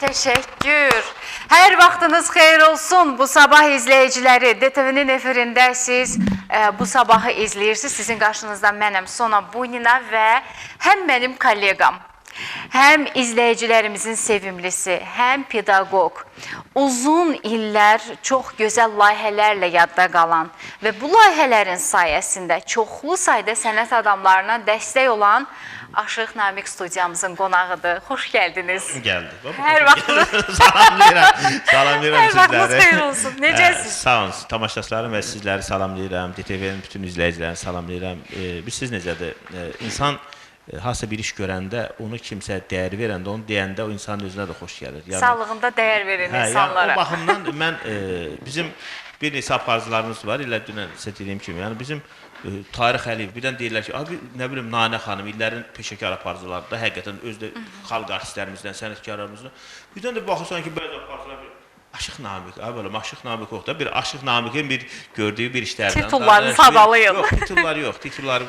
Təşəkkür. Hər vaxtınız xeyir olsun. Bu sabah izləyiciləri, DTV-nin efirində siz bu sabahı izləyirsiniz. Sizin qarşınızda mənəm Sona Bunina və həm mənim kollegam, həm izləyicilərimizin sevimlisi, həm pedaqoq, uzun illər çox gözəl layihələrlə yadda qalan və bu layihələrin sayəsində çoxlu sayda sənət adamlarına dəstək olan Aşıq Namiq studiyamızın qonağıdır. Xoş gəldiniz. Gəldi. Hər vaxtınız Salamlayıram sizləri. Hər vaxtınız xeyir olsun. Necəsiniz? Sağ olun, tamaşaçılarım və sizləri salamlayıram. DTV-nin bütün izləyicilərini salamlayıram. Siz necədir? İnsan hansısa bir iş görəndə, onu kimsə dəyər verəndə, onu deyəndə o insanın özünə də xoş gəlir. Sağlığında dəyər verin insanlara. O baxımdan mən, bizim bir neçə aparıcılarımız var, elə dünən sizə dediyim kimi. Yəni bizim Tarix Əliyev, birdən deyirlər ki, nə bilim, Nanə xanım, illərin peşəkar aparıcılarında, həqiqətən özdə xalq artistlərimizdən, sənətkarlarımızdan. Birdən də baxırsan ki, bəzi aparıcılar Aşıq Namiq, Aşıq Namiq yox da, bir Aşıq Namiqin bir gördüyü bir işlərdən. Titullarını sadalayın. Yox, titulları yox. Titulları,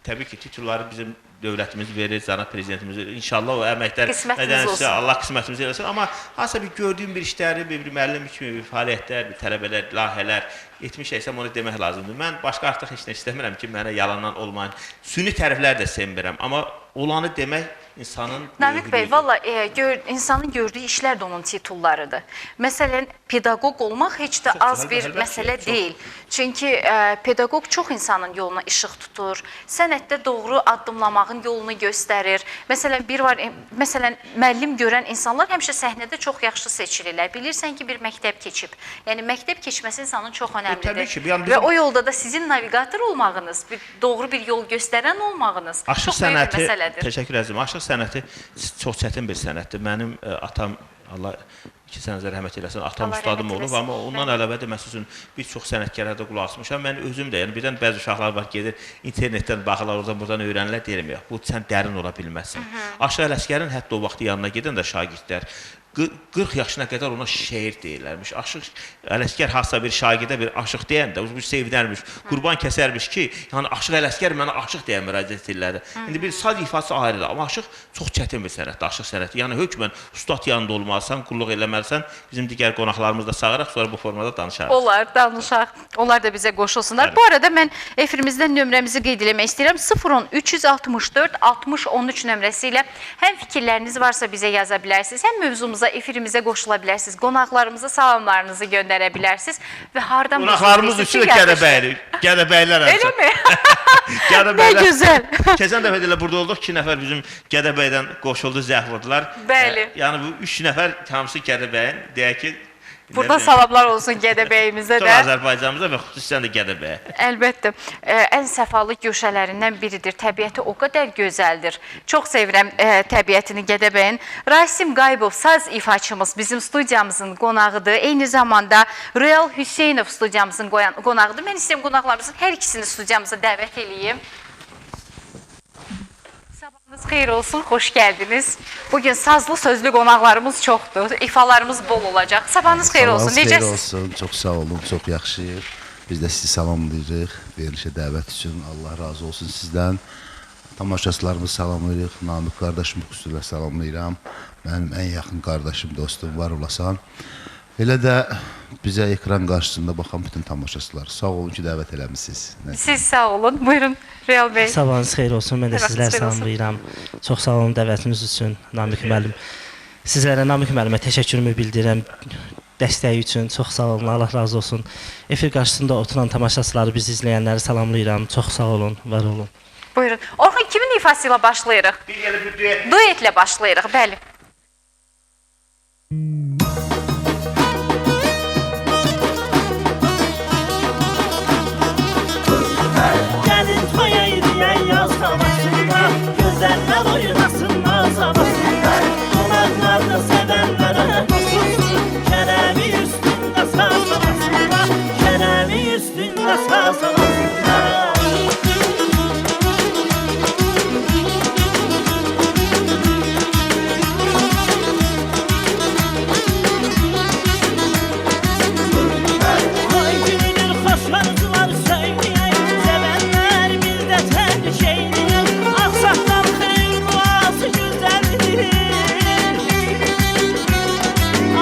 təbii ki, titulları bizim dövlətimiz verir, cənab prezidentimiz verir. İnşallah o əməkdar Qismətiniz olsun. Allah qismətimizi eləsin. Amma hansısa bir gördüyüm bir işləri, bir müəllim kimi bir fəaliyyətlər, bir tələbələr, layihələr etmişəksəm onu demək lazımdır. Mən başqa artıq heç nə istəmirəm ki, mənə yalandan olmayan süni təriflər də sevmirəm. Amma olanı demək insanın Namiq bəy, valla insanın gördüyü işlər də onun titullarıdır. Məsələn, pedaqoq olmaq heç də az bir əlbəttə, məsələ çox. deyil. Çünki pedaqoq çox insanın yoluna işıq tutur. Sənətdə doğru addımlamağın yolunu göstərir. Məsələn, məsələn, müəllim görən insanlar həmişə səhnədə çox yaxşı seçilirlər. Bilirsən ki, bir məktəb keçib. Yəni, məktəb keçməsi insanın çox önəmlidir. ki, yəni Və o yolda da sizin navigator olmağınız, doğru bir yol göstərən olmağınız Aşıq çox böyük bir sənəti, məsələdir. təşəkkür edirəm. Aşıq sənəti çox çətin bir sənətdir. Mənim atam, Allah 2 sənə rəhmət eləsin, atam Allah ustadım rəhmət olub, eləsin. amma ondan əlavə də məsələn bir çox sənətkarlara da qulaq asmışam. Mən özüm də, yəni birdən bəzi uşaqlar var gedir, internetdən baxırlar, oradan öyrənirlər, deyirəm yox, bu sən dərin ola bilməzsən. Aşıq Ələsgərin hətta o vaxt yanına gedən də şagirdlər 40 yaşına qədər ona şeir deyirlərmiş. Aşıq Ələsgər hansısa bir şagirdə bir aşıq deyəndə o sevinərmiş, qurban kəsərmiş ki, yəni Aşıq Ələsgər mənə aşıq deyə müraciət edirlər. İndi bir saz ifası ayrıdır, amma aşıq çox çətin bir sənətdir, aşıq sənəti. Yəni hökmən ustad yanında olmalısan, qulluq eləməlisən. Bizim digər qonaqlarımızı da çağıraq, sonra bu formada danışarıq. Olar, danışaq. Onlar da bizə qoşulsunlar. Bəli. Bu arada mən efirimizdən nömrəmizi qeyd eləmək istəyirəm. 010 364 60 13 nömrəsi ilə həm fikirləriniz varsa bizə yaza bilərsiniz, həm mövzumuza, efirimizə qoşula bilərsiniz. Qonaqlarımıza salamlarınızı göndərə bilərsiniz və hardan Qonaqlarımız üçün də Gədəbəylər Elə mi? Nə Gədəbəylər. gözəl. Keçən dəfə də elə burada olduq, 2 nəfər bizim Gədəbəydən qoşuldu, zəh vurdular. Bəli. Yəni bu 3 nəfər hamısı Gədəbəyin, deyək ki, Burada salamlar olsun Gədəbəyimizə çox də. Azərbaycanımıza və xüsusən də Gədəbəyə. Əlbəttə, ən səfalı güşələrindən biridir. Təbiəti o qədər gözəldir. Çox sevirəm təbiətini Gədəbəyin. Rasim Qaybov, saz ifaçımız bizim studiyamızın qonağıdır. Eyni zamanda Real Hüseynov studiyamızın qonağıdır. Mən istəyirəm qonaqlarımızın hər ikisini studiyamıza dəvət edeyim. Sabahınız xeyir olsun, xoş gəldiniz. Bugün sazlı sözlü qonaqlarımız çoxdur, ifalarımız bol olacaq. Sabahınız xeyir olsun, Sabahınız xeyir necəsiz? olsun, çox sağ olun, çox yaxşıyıq. Biz də sizi salamlayırıq, verilişə dəvət üçün. Allah razı olsun sizdən. Tamaşaçılarımızı salamlayırıq, Namiq qardaşımı xüsusilə salamlayıram. Mənim ən yaxın qardaşım, dostum var olasan. Elə də bizə ekran qarşısında baxan bütün tamaşaçılar, sağ olun ki, dəvət eləmişsiniz. Siz sağ olun, buyurun Real Bey. Sabahınız xeyir olsun. Mən də Sabahınız sizləri xeyir olsun. salamlayıram. Çox sağ olun dəvətiniz üçün Namiq müəllim. Sizlərə Namiq müəllimə təşəkkürümü bildirirəm. Dəstəyi üçün çox sağ olun. Allah razı olsun. Efir qarşısında oturan tamaşaçıları, bizi izləyənləri salamlayıram. Çox sağ olun, var olun. Buyurun. Orxun kimin ifası ilə başlayırıq? Bir gəlib bir düet. Duetlə başlayırıq, bəli. Gəlin toya edən yaz havasında, gözəllər oynasın naz havasında. Qonaqlarda sevənlərə qoşulsun, kərəmi üstündə saz havasında, kərəmi üstündə saz havasında. Ay günüdür xoş arzular söyləyək, sevənlər bizdə tək şeydir. Ağsaqqal xeyir duası gözəldir.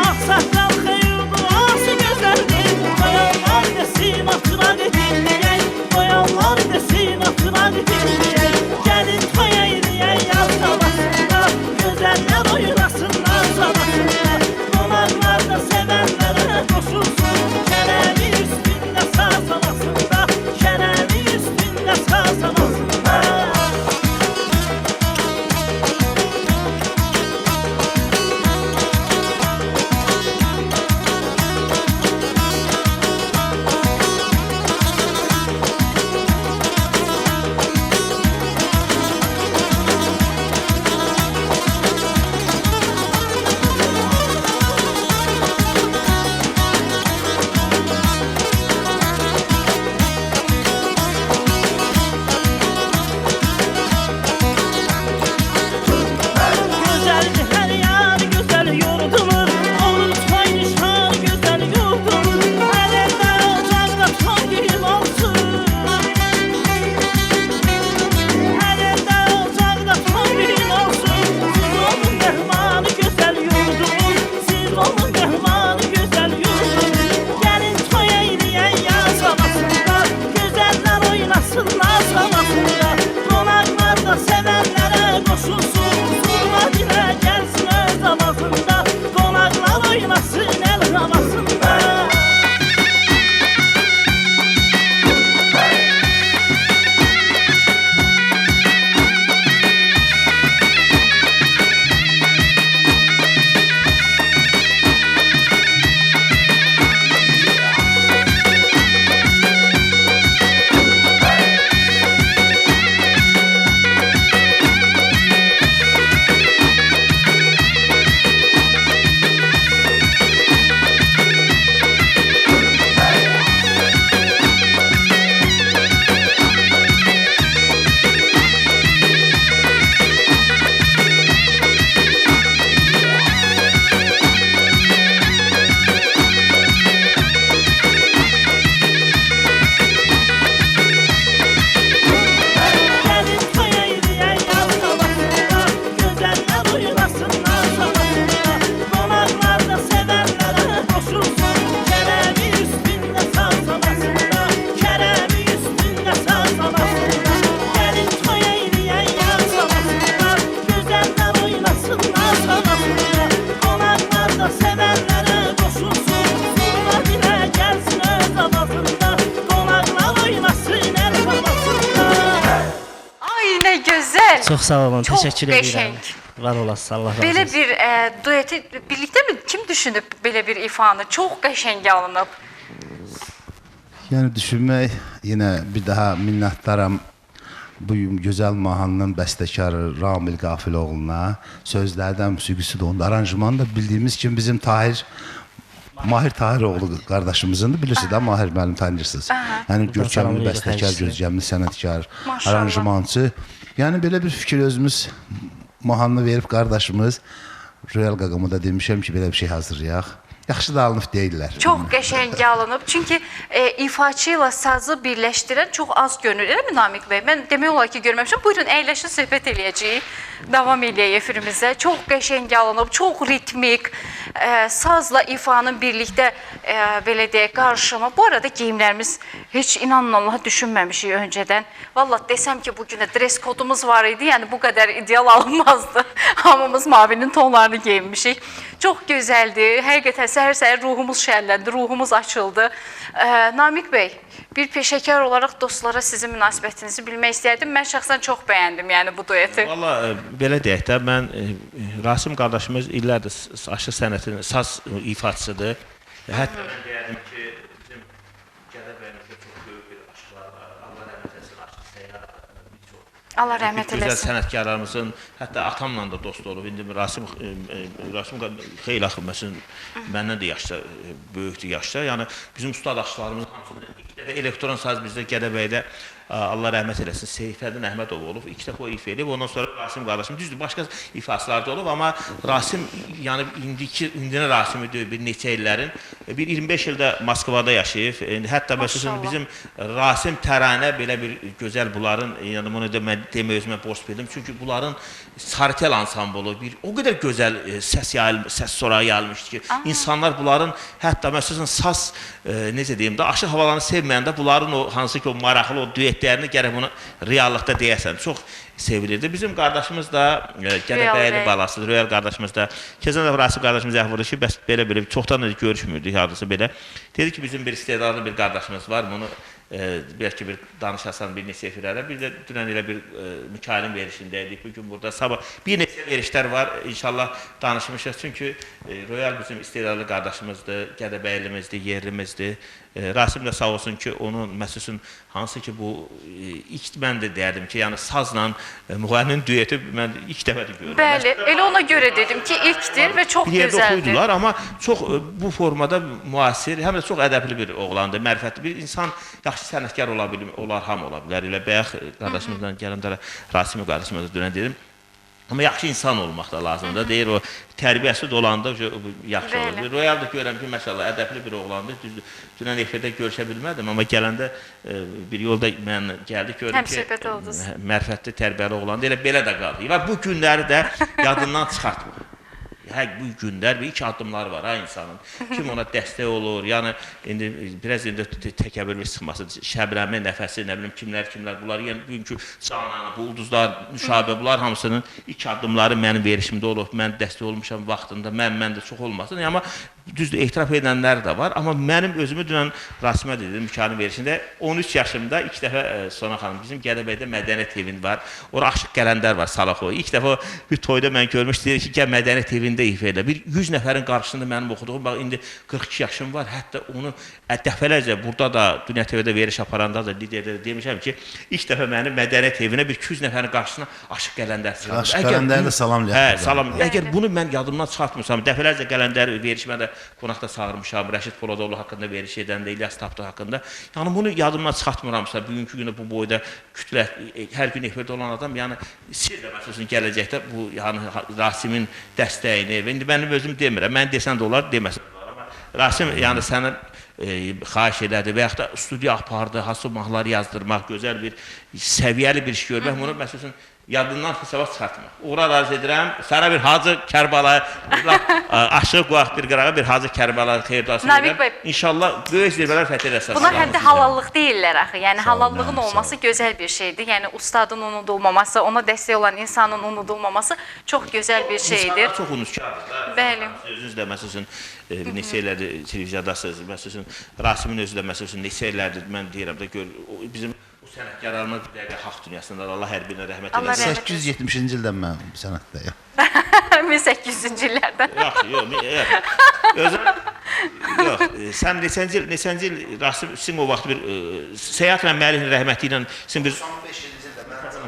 Ağsaqqal xeyir duası gözəldir. Qoyanlar desin oturaq edilməyək, qoyanlar desin oturaq edilməyək. Gəlin toya edək yaz havasında, gözəllər oynasın naz havasında. Qonaqlarda sevənlərə qoşulsun, kərəmi üstündə saz havasında, kərəmi üstündə saz havasında. Çox sağ olun, Çox təşəkkür edirəm. qəşəng. Var olasınız, Allah razı Belə olsun. bir dueti birlikdə mi kim düşünüb belə bir ifanı? Çox qəşəng alınıb. Yəni düşünmək, yenə bir daha minnətdaram bu gözəl mahnının bəstəkarı Ramil Qafiloğluna, sözlərdən musiqisi də onda, aranjmanı da bildiyimiz kimi bizim Mahir Tahiroğlu qardaşımızındır, bilirsiniz də, Mahir müəllim tanıyırsınız. Yəni görkəmli bəstəkar, gözəmli sənətkar, Maşallah. aranjmançı. Yəni belə bir fikir özümüz mahnını verib qardaşımız Royal Qaqamı da demişəm ki, belə bir şey hazırlayaq. Yaxşı da alınıb deyirlər. Çox qəşəng alınıb. Çünki ifaçı ilə sazı birləşdirən çox az görünür. Eləmi Namiq bəy? Mən demək olar ki, görməmişəm. Buyurun, əyləşin, söhbət eləyəcəyik. Davam eləyək efirimizə. Çox qəşəng alınıb, çox ritmik, sazla ifanın birlikdə belə deyək, qarışımı. Bu arada geyimlərimiz heç inanın Allaha düşünməmişik öncədən. Vallahi desəm ki, bugünə dress kodumuz var idi, yəni bu qədər ideal alınmazdı. Hamımız mavinin tonlarını geyinmişik. Çox gözəldir. Həqiqətən səhər-səhər ruhumuz şənləndi, ruhumuz açıldı. Namiq bəy, bir peşəkar olaraq dostlara sizin münasibətinizi bilmək istəyərdim. Mən şəxsən çox bəyəndim, yəni bu dueti. Valla belə deyək də, mən Rasim qardaşımız illərdir aşıq sənətinin saz ifaçısıdır. Hətta mən deyərdim ki, bizim Gədəbəyimizdə çox böyük bir aşıqlar var. Allah rəhmət etsin, aşıq Seyyar Allah rəhmət gözəl eləsin. sənətkarlarımızın, hətta atamla da dost olub. İndi Rasim xeyli axı, məsələn, məndən də yaşda, böyükdür yaşda. Yəni, bizim ustad aşıqlarımızın hamısında ilk dəfə elektron saz bizdə Gədəbəydə Allah rəhmət eləsin, Seyfəddin Əhmədov olub. 2 dəfə o ifa edib, ondan sonra Rasim qardaşım, düzdür, başqa ifaslarda olub, amma Rasim, yəni indinin Rasimi deyil, bir neçə illərin, bir 25 ildə Moskvada yaşayıb. Hətta məsələn, bizim Rasim Təranə belə bir gözəl bunların, yəni bunu demək özümə borc bildim. Çünki bunların Sarıtel ansambolu bir o qədər gözəl səs sorağı yayılmışdı ki, insanlar bunların, hətta məsələn, saz, necə deyim də, aşıq havalarını sevməyəndə bunların o, hansı ki, o maraqlı, o düetlərini gərək bunu reallıqda deyəsən. Çox sevilirdi. Bizim qardaşımız da Gədəbəyli balası, Royal qardaşımız da, keçən dəfə Rasim qardaşımız yaxvurur ki, bəs belə çoxdan da görüşmürdük, hardasa belə. Dedi ki, bizim bir istedadlı bir qardaşımız var, bunu bəlkə bir danışasan bir neçə efirlərə. Bir də dünən elə bir Mikailin verişindəydik. Bugün burada sabah bir neçə verişlər var. İnşallah danışmışıq. Çünki Royal bizim istedadlı qardaşımızdır, Gədəbəylimizdir, yerlimizdir. Rasim də sağ olsun ki, onun məsələn, hansı ki bu ilk mən də deyərdim ki, yəni sazla müğənninin düeti mən ilk dəfə də görürəm. Bəli, elə ona görə dedim ki, ilkdir və çox bir yerdə gözəldir. oxuydular, amma çox bu formada müasir, həm də çox ədəbli bir oğlandır, mərifətli bir insan, yaxşı sənətkar olar, hamı ola bilər. Elə bayaq qardaşımızdan gələndə Rasimi qardaşımızdan dönən dedim. Amma yaxşı insan olmaq da lazımdır. Deyir o tərbiyəsi də olanda yaxşı olur. Royal da görürəm ki, məşallah ədəbli bir oğlandır. Dünən efirdə görüşə bilmədim, amma gələndə bir yolda mən gəldik, gördüm ki, mərifətli, tərbiyəli oğlandır. Elə belə də qaldı. Və bu günləri də yadından çıxartmır. Bu günlər bir iki addımlar var ha insanın. Kim ona dəstək olur, yəni indi biraz indi təkəbbürlü çıxması, Şəbnəmi, Nəfəsi, nə bilim kimlər, bunlar, yəni bugünkü Cananı, bu ulduzlar, Nüşabə, bunlar hamısının ilk addımları mənim verişimdə olub, mən dəstək olmuşam vaxtında, mən də çox olmasın. Amma düzdür, etiraf edənlər də var. Amma mənim özümü dünən Rasimə dedim, Mikailin verişində 13 yaşımda ilk dəfə Sona xanım, bizim Gədəbəydə Mədəniyyət evində var. Orada Aşıq Qələndər var, Salaxov. İlk dəfə bir toyda mən görmüş, deyir ki, gəl Mədəniyyət evində ifa elə. Bir 100 nəfərin qarşısında mənim oxuduğum, bax indi 42 yaşım var. Hətta onu dəfələrcə burada da, Dünya TV-də veriş aparanda da, liderdə də demişəm ki, ilk dəfə mənim Mədəniyyət evinə bir 200 nəfərin qarşısına Aşıq Qələndər çıxardı. Aşıq Qələndərlə salam Hə, salam. Əgər bunu mən yadımdan çıxartmırsam, dəfələrcə Qələndər verişmə də qonaqda çağırmışam, Rəşid Poladoğlu haqqında veriş edəndə, İlyas Tapdıq haqqında. Yəni bunu yadımdan çıxartmıramsa, bugünkü günü bu boyda kütlə, hər gün efirdə olan adam, yəni siz də məsələn gələcəkdə bu yəni Rasimin dəstəyini, indi mənim özüm demirəm, mən desən də olar, deməsən də olar, amma Rasim yəni səni xahiş elədi və yaxud da studiya apardı, hansı mahnılar yazdırmaq, gözəl bir, səviyyəli bir iş görmək, bunu məsələn yadından hesaba çıxartmaq. Uğur arz edirəm, sənə bir Hacı Kərbəla, aşıq qulaq bir qırağa bir Hacı Kərbəla xeyirdaşı edirəm. İnşallah böyük zirvələr fəth edərsiniz. Buna həm də halallıq deyirlər axı. Yəni halallığın olması gözəl bir şeydir. Yəni ustadın unudulmaması, ona dəstək olan insanın unudulmaması çox gözəl bir şeydir. İnsanlar çox unutkardır. Bəli. Özünüz də məsələn neçə illərdir televiziyadasınız, məsələn Rasimin özü də məsələn neçə illərdir mən deyirəm də gör bizim sənətkarlarımız bir dəqiqə haqq dünyasında Allah hər birinə rəhmət Allah eləsin. rəhmət 870-ci ildən mən sənətdəyim. 1800-cü illərdən. Yaxşı, yox, özün yox, sən neçənci il Rasim sizin o vaxt bir Səyahət Məmmədin rəhməti ilə sizin bir 95-ci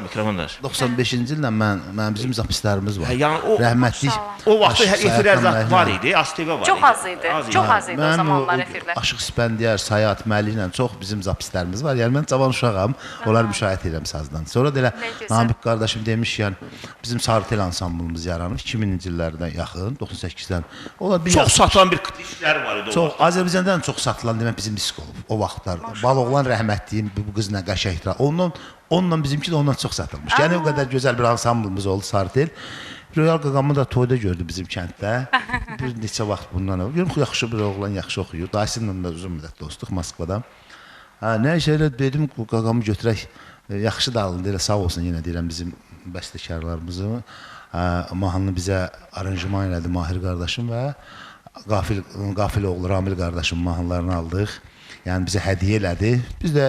mikrofonlar. 95-ci ildən mən bizim zapislərimiz var. Yəni o Rəhmətlik o vaxt Aşıq efir ərzaq Səyahət var Məmmədli. idi, ASTV var idi. Çox az idi. Çox az idi o zamanlar efirlər. Aşıq Spəndiyar, Sayat Məli ilə çox bizim zapislərimiz var. Yəni mən cavan uşağam, onları müşahidə edirəm sazdan. Sonra da elə Nə gözəl. Namiq qardaşım demiş, yəni bizim Sarıtel ansamblımız yaranıb 2000-ci illərdən yaxın, 98-dən. Onlar bir Çox satan bir işlər var idi o Çox vaxt. Azərbaycandan çox satılan demək bizim disk olub o vaxtlar. Baloğlan rəhmətliyin bu qızla qəşəngdir. Onunla bizimki də ondan çox satılmış. Yəni o qədər gözəl bir ansamblımız oldu Sarıtel. Royal Qaqamı da toyda gördü bizim kənddə. Bir neçə vaxt bundan öncə. Görüm yaxşı bir oğlan, yaxşı oxuyur. Dayısıyla da uzun müddət dostluq Moskvadan. Nə şeylə dedim Qaqamı götürək. Yaxşı da alındı. Elə sağ olsun yenə deyirəm bizim bəstəkarlarımızı. Mahnını bizə aranjman elədi Mahir qardaşım və Qafil oğlu Ramil qardaşım mahnılarını aldıq. Yəni bizə hədiyyə elədi. Biz də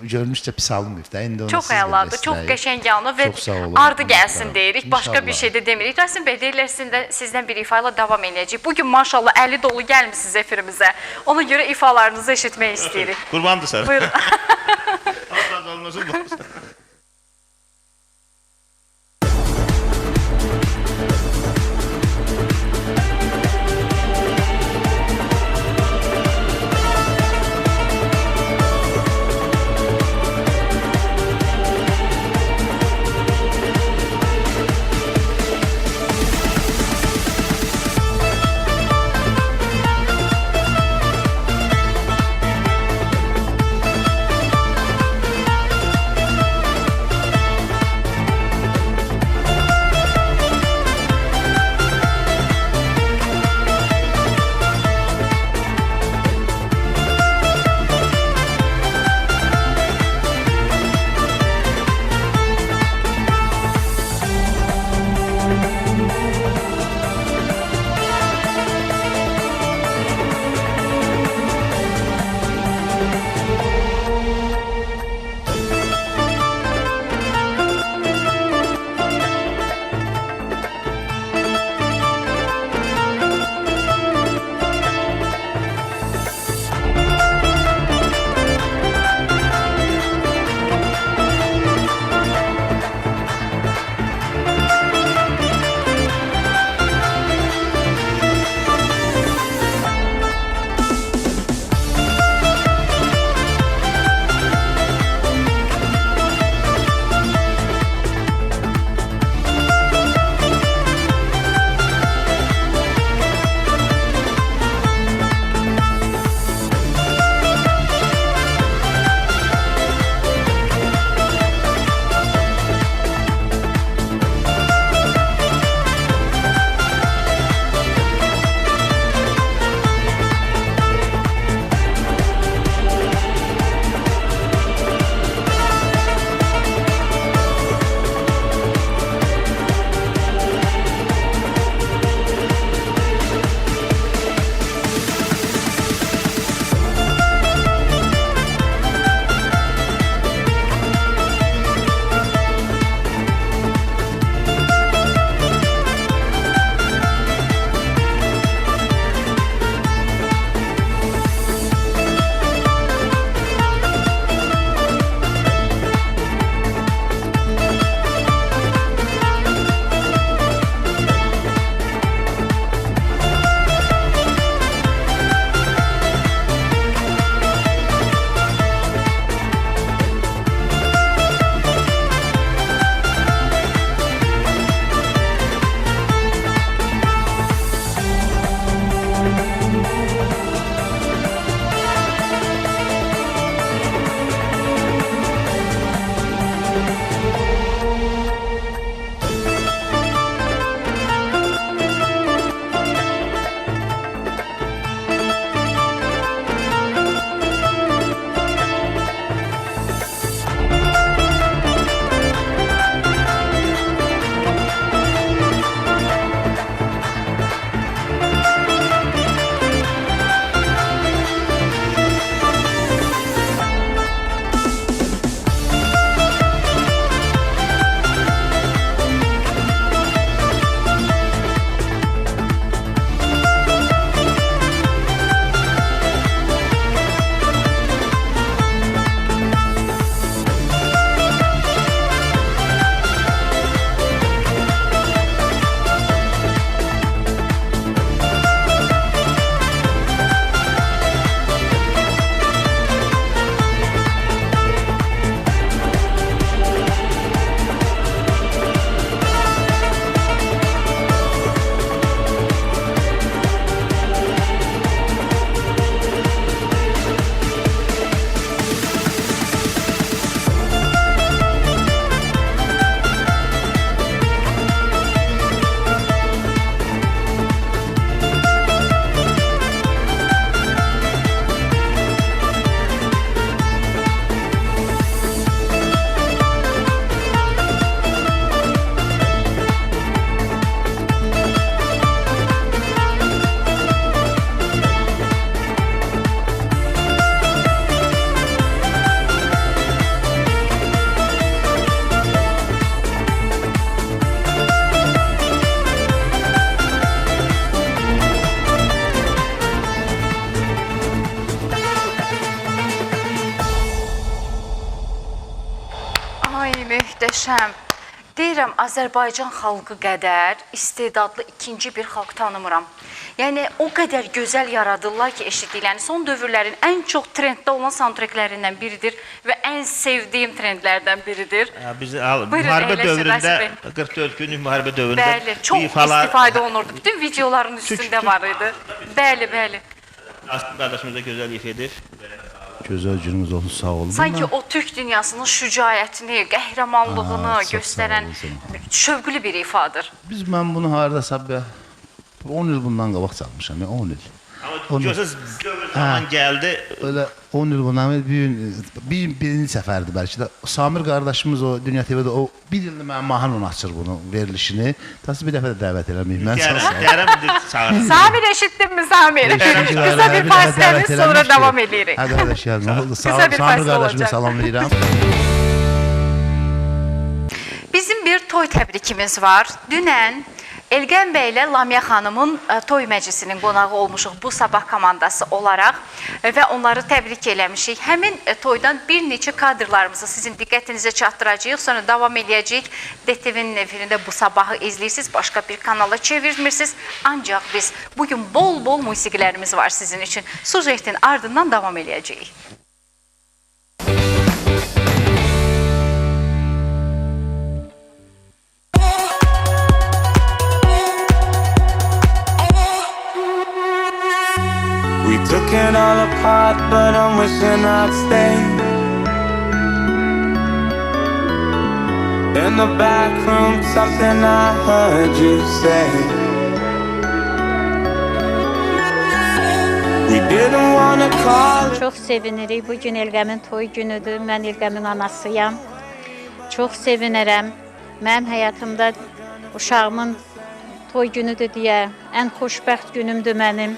görmüşcə pis alınmıyıq da. İndi onu Çox siz də əladır, çox bəstələyin. qəşəng yanı və Çox sağ olun. ardı gəlsin deyirik. Başqa bir İnşallah. şey də demirik. Rasim bəy, deyirlər sizdən bir ifa ilə davam edəcəyik. Bugün maşallah əli dolu gəlmisiniz efirimizə. Ona görə ifalarınızı eşitmək istəyirik. Qurbandır sən. Buyurun. Allah razı olsun. Ay, möhtəşəm. Deyirəm, Azərbaycan xalqı qədər istedadlı ikinci bir xalq tanımıram. Yəni, o qədər gözəl yaradırlar ki, eşitdiklərini. Son dövrlərin ən çox trenddə olan soundtracklərindən biridir və ən sevdiyim trendlərdən biridir. Biz Buyurun, müharibə əyləşin, dövründə, Rəşid bəy. 44 günlük müharibə dövründə Bəli, çox istifadə olunurdu. Bütün videoların üstündə var idi. Bəli, bəli. Aslı qardaşımız da gözəl ifa edir. Gözəl gününüz olsun, sağ olun. Sanki o Türk dünyasının şücaətini, qəhrəmanlığını Aa, çox göstərən sağ olun. şövqlü bir ifadır. Mən bunu haradasa 10 il bundan qabaq çalmışam, 10 il. Amma görürsünüz, dövr zaman gəldi. Öyle 10 il bundan birinci səfərdir bəlkə də. Samir qardaşımız o Dünya TV-də o bir ildir mənim mahnı açır bunu verilişini. Tası bir dəfə də dəvət eləməyim. Mən sağ olun. Gələm çağırın. Samir eşitdinmi Samir? Kısa bir fasiləmiz sonra davam edirik. Hə qardaş gəl, nə oldu? Kısa bir Samir fasilə qardaşımı olacaq. salamlayıram. Bizim bir toy təbrikimiz var. Dünən Elgən bəy ilə Lamia xanımın toy məclisinin qonağı olmuşuq bu sabah komandası olaraq və onları təbrik eləmişik. Həmin toydan bir neçə kadrlarımızı sizin diqqətinizə çatdıracağıq, sonra davam edəcəyik. DTV-nin efirində bu sabahı izləyirsiniz, başqa bir kanala çevirmirsiniz. Ancaq biz bugün bol-bol musiqilərimiz var sizin üçün. Sujetin ardından davam edəcəyik. We took it all apart, but I'm wishing I'd stay. In the back room, something I heard you say. We didn't wanna call it. Çox sevinirik. Bu gün Elqəmin toy günüdür. Mən Elqəmin anasıyam. Çox sevinirəm. Mənim həyatımda uşağımın toy günüdür deyə ən xoşbəxt günümdür mənim.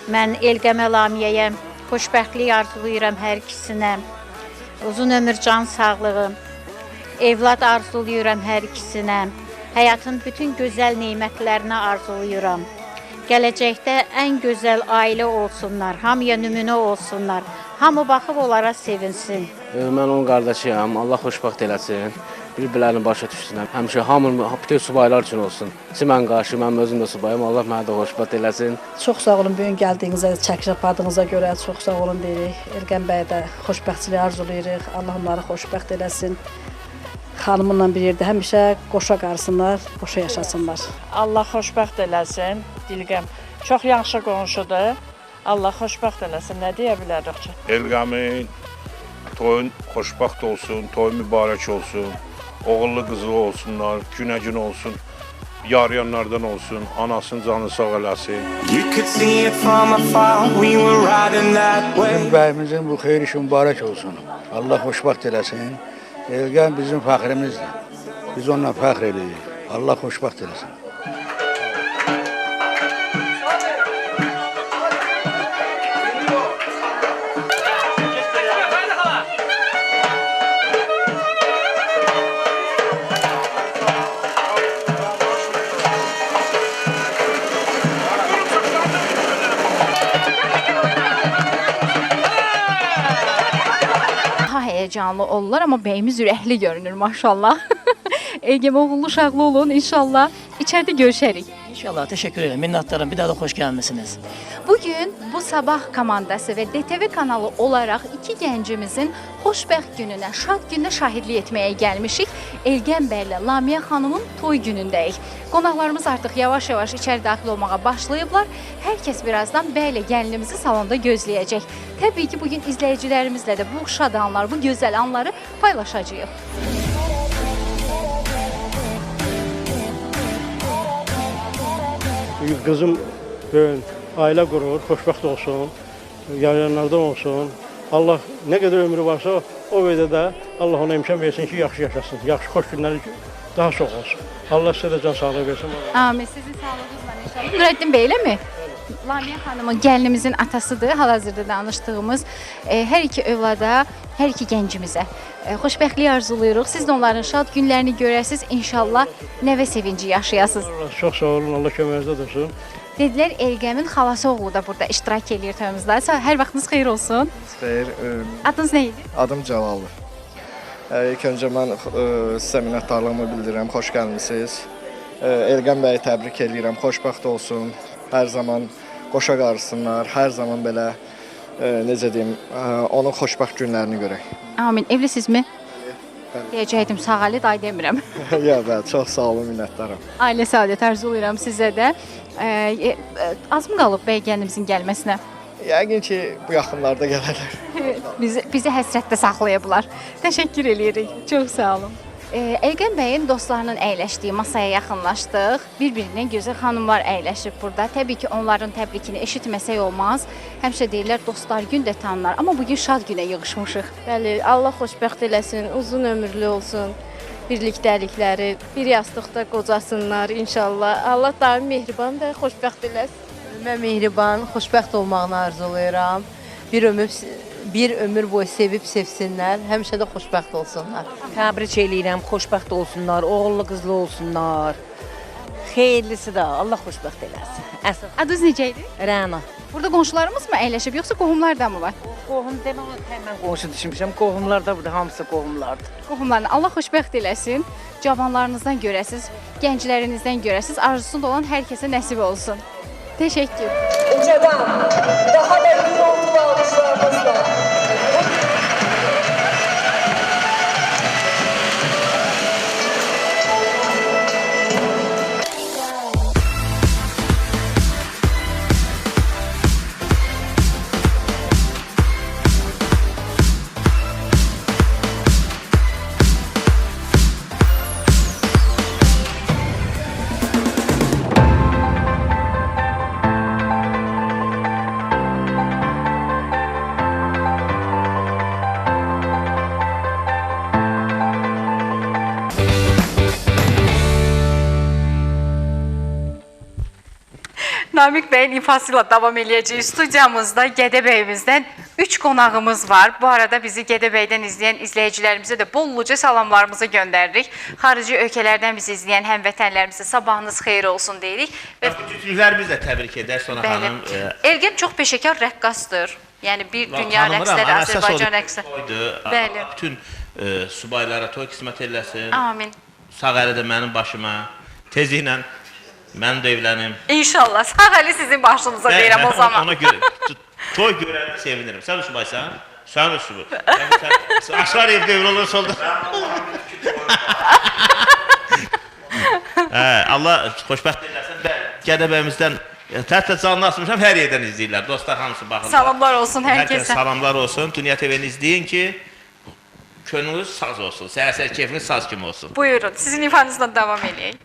Mən Elqəmə Lamiyəyə xoşbəxtlik arzulayıram hər ikisinə. Uzun ömür, can sağlığı. Evlad arzulayıram hər ikisinə. Həyatın bütün gözəl nemətlərini arzulayıram. Gələcəkdə ən gözəl ailə olsunlar, hamıya nümunə olsunlar. Hamı baxıb onlara sevinsin. Mən onun qardaşıyam. Allah xoşbəxt eləsin. Bir-birlərini başa düşsünlər. Həmişə hamının bütün subaylar üçün olsun. Mən qarşı, mən özüm də subayım. Allah mənə də xoşbəxt eləsin. Çox sağ olun bu gün gəldiyinizə, çəkiş apardığınıza görə çox sağ olun deyirik. Elqən bəyə də xoşbəxtçiliyi arzulayırıq. Allah onları xoşbəxt eləsin. Xanımınla bir yerdə həmişə qoşa qarsınlar, qoşa yaşasınlar. Allah xoşbəxt eləsin, Dilqəm. Çox yaxşı qonşudur. Allah xoşbəxt eləsin. Nə deyə bilərik ki? Elqəmin toyun xoşbəxt olsun, toy mübarək olsun. Oğullu qızlı olsunlar, günə-gün olsun, yarayanlardan olsun, anasının canı sağ eləsin. You could see it from afar, we were riding that way. Bəyimizin bu xeyir işi mübarək olsun. Allah xoşbəxt eləsin. Elqən bizim fəxrimizdir. Biz onunla fəxr edirik. Allah xoşbəxt eləsin. Canlı olurlar, amma bəyimiz ürəkli görünür maşallah. Elgəm oğullu uşaqlı olun inşallah. İçəridə görüşərik. İnşallah, təşəkkür edirəm. Minnətdaram. Bir daha da xoş gəlmisiniz. Bugün bu sabah komandası və DTV kanalı olaraq iki gəncimizin xoşbəxt gününə, şad gününə şahidlik etməyə gəlmişik. Elgən bəylə Lamia xanımın toy günündəyik. Qonaqlarımız artıq yavaş-yavaş içəri daxil olmağa başlayıblar. Hər kəs birazdan bəylə gəlinimizi salonda gözləyəcək. Təbii ki, bugün izləyicilərimizlə də bu şad anlar, bu gözəl anları paylaşacağıq. Qızım ailə qurur, xoşbəxt olsun, yarayanlardan olsun. Allah nə qədər ömrü varsa, o qədər də Allah ona imkan versin ki, yaxşı yaşasın, yaxşı xoş günləri daha çox olsun. Allah sizə də can sağlığı versin. Amin. Sizin sağlığınızla inşallah. Nurəddin bəy, eləmi? Lamia xanımın gəlinimizin atasıdır. Hal-hazırda danışdığımız hər iki övlada, hər iki gəncimizə xoşbəxtlik arzulayırıq. Siz də onların şad günlərini görəsiniz. İnşallah nəvə sevinci yaşayasınız. Çox sağ olun, Allah köməyinizdə dursun. Dedilər Elgəmin xalası oğlu da burada iştirak edir toyumuzda. Hər vaxtınız xeyir olsun. Xeyir. Adınız nə idi? Adım Cəlaldır. İlk öncə mən sizə minnətdarlığımı bildirirəm, xoş gəlmisiniz. Elqəm bəyi təbrik edirəm, xoşbəxt olsun, hər zaman qoşa qarışsınlar, hər zaman belə, necə deyim, onun xoşbəxt günlərini görək. Amin. Evlisinizmi? Deyəcəkdim, sağ əli, day demirəm. Ya, bəli, çox sağ olun, minnətdaram. Ailə səadət arzulayıram sizə də. Az mı qalıb bəy gəlinimizin gəlməsinə? Yəqin ki, bu yaxınlarda gələrlər. Bizi həsrətdə saxlayıblar. Təşəkkür edirik. Çox sağ olun. Elqəm bəyin dostlarının əyləşdiyi masaya yaxınlaşdıq. Bir-birindən gözəl xanımlar əyləşib burada. Təbii ki, onların təbrikini eşitməsək olmaz. Həmişə deyirlər, dostlar gün də tanınar. Amma bugün şad günə yığışmışıq. Bəli, Allah xoşbəxt eləsin, uzun ömürlü olsun. Birlikdəlikləri, bir yastıqda qocasınlar inşallah. Allah daim mehriban və xoşbəxt eləsin. Mən mehriban, xoşbəxt olmağını arzulayıram. Bir ömür boyu sevib sevsinlər, həmişə də xoşbəxt olsunlar. Təbrik eləyirəm, xoşbəxt olsunlar, oğullu qızlı olsunlar. Xeyirlisi də Allah xoşbəxt eləsin. Adınız necə idi? Rəna. Burada qonşularımız mı əyləşib, yoxsa qohumlar da mı var? Qohum demək, mən qonşu düşmüşəm. Qohumlar da burada, hamısı qohumlardır. Qohumlarını Allah xoşbəxt eləsin. Cavanlarınızdan görəsiz, gənclərinizdən görəsiz, arzusunda olan hər kəsə nəsib olsun. Teşekkür. Ucadan daha da gürültülü alkışlarımızla. Namik bəyin ifası ilə davam eləyəcəyik. Studiyamızda Gədəbəyimizdən 3 qonağımız var. Bu arada bizi Gədəbəydən izləyən izləyicilərimizə də bolluca salamlarımızı göndəririk. Xarici ölkələrdən bizi izləyən həmvətənlərimizə sabahınız xeyir olsun deyirik. Cütlüklərimiz də təbrik edər Sona xanım. Elgəm çox peşəkar rəqqasdır. Yəni bir dünya rəqsləri, Azərbaycan rəqsləri. Bəli. Bütün subaylara toy qismət eləsin. Amin. Sağ əli də mənim başıma. Tezliklə mən də evlənim. İnşallah. Sağ əli sizin başınıza deyirəm o zaman. Ona görə toy görən sevinirim. Sən subaysan? Sən də subay. Aşlar evdə evli olur solda. Allah xoşbəxt eləsin. Gədəbəyimizdən Təhətlə canlı asmışam, hər yerdən izləyirlər. Dostlar hamısı baxın. Salamlar olsun hər kəsə. Hər kəsə salamlar olsun. Dünya TV-ni izləyin ki, könlünüz saz olsun. Səhər-səhər keyfiniz saz kimi olsun. Buyurun, sizin ifanızla davam edək.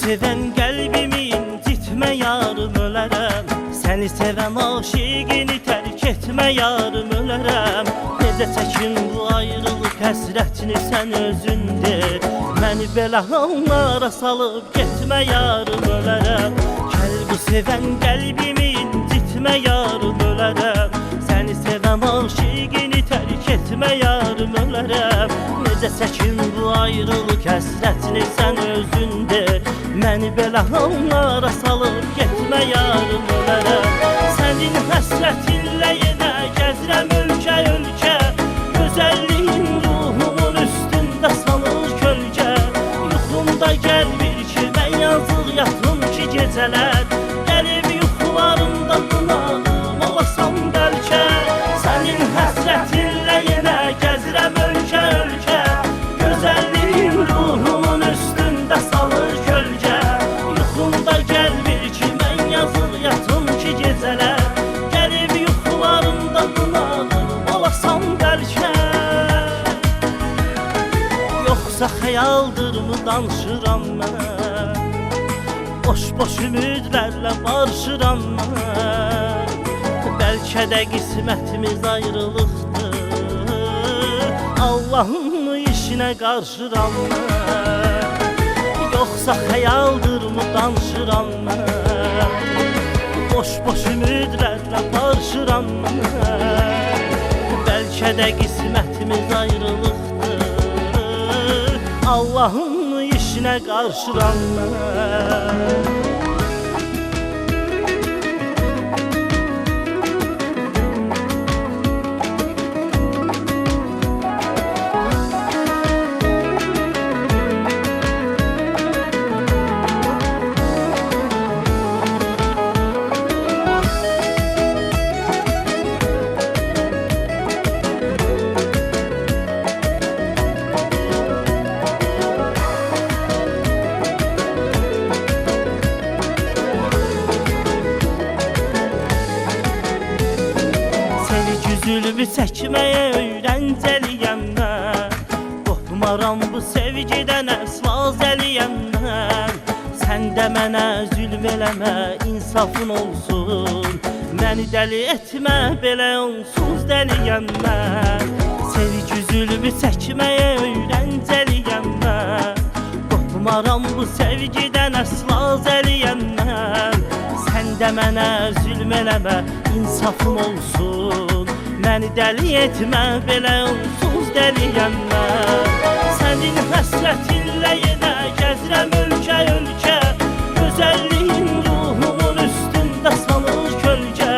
sevən qəlbimi incitmə yarım ölərəm. Səni sevən aşiqini tərk etmə yarım ölərəm. Necə çəkim bu ayrılıq həsrətini sən özündə. Məni belə hallara salıb getmə yarım ölərəm. Kəlbi sevən qəlbimi incitmə yarım ölərəm. Səni sevən aşiqini tərk etmə yarım ölərəm. Necə çəkim bu ayrılıq həsrətini sən özündə. Məni belə hallara salıb getmə yarım ölərəm. Sənin həsrətinlə yenə gəzirəm ölkə ölkə. Gözəlliyin ruhumun üstündə salır kölgə. Yuxumda gəlmir ki mən yazıq yatım ki gecələr. Gəlib yuxularımda qınağım olasam bəlkə. Sənin həsrətinlə yenə gəzirəm ölkə ölkə. Gözəlliyin ruhumun üstündə salır kölgə. Yuxumda gəlmir ki mən yazıq yatım ki gecələr. Gəlib yuxularımda qınağım olasam bəlkə. Yoxsa xəyaldırmı danışıram mən. Boş-boş ümidlərlə barışıram mən. Bəlkə də qismətimiz ayrılıqdır. Allahın işinə qarşıram mən. Yoxsa xəyaldırmı danışıram mən. Boş-boş ümidlərlə barışıram mən. Bəlkə də qismətimiz ayrılıqdır. Allahın işinə qarşıram mən. Zülmü çəkməyə öyrəncəliyəm mən. Qorxmaram bu sevgidən əsla zəliyəm mən. Sən də mənə zülm eləmə, insafın olsun. Məni dəli etmə, belə onsuz dəliyəm mən. Sevgi zülmü çəkməyə öyrəncəliyəm mən. Qorxmaram bu sevgidən əsla zəliyəm mən. Sən də mənə zülm eləmə, insafın olsun. Məni dəli etmə, belə onsuz dəliyəm mən. Sənin həsrətinlə yenə gəzirəm ölkə ölkə. Gözəlliyin ruhumun üstündə salır kölgə.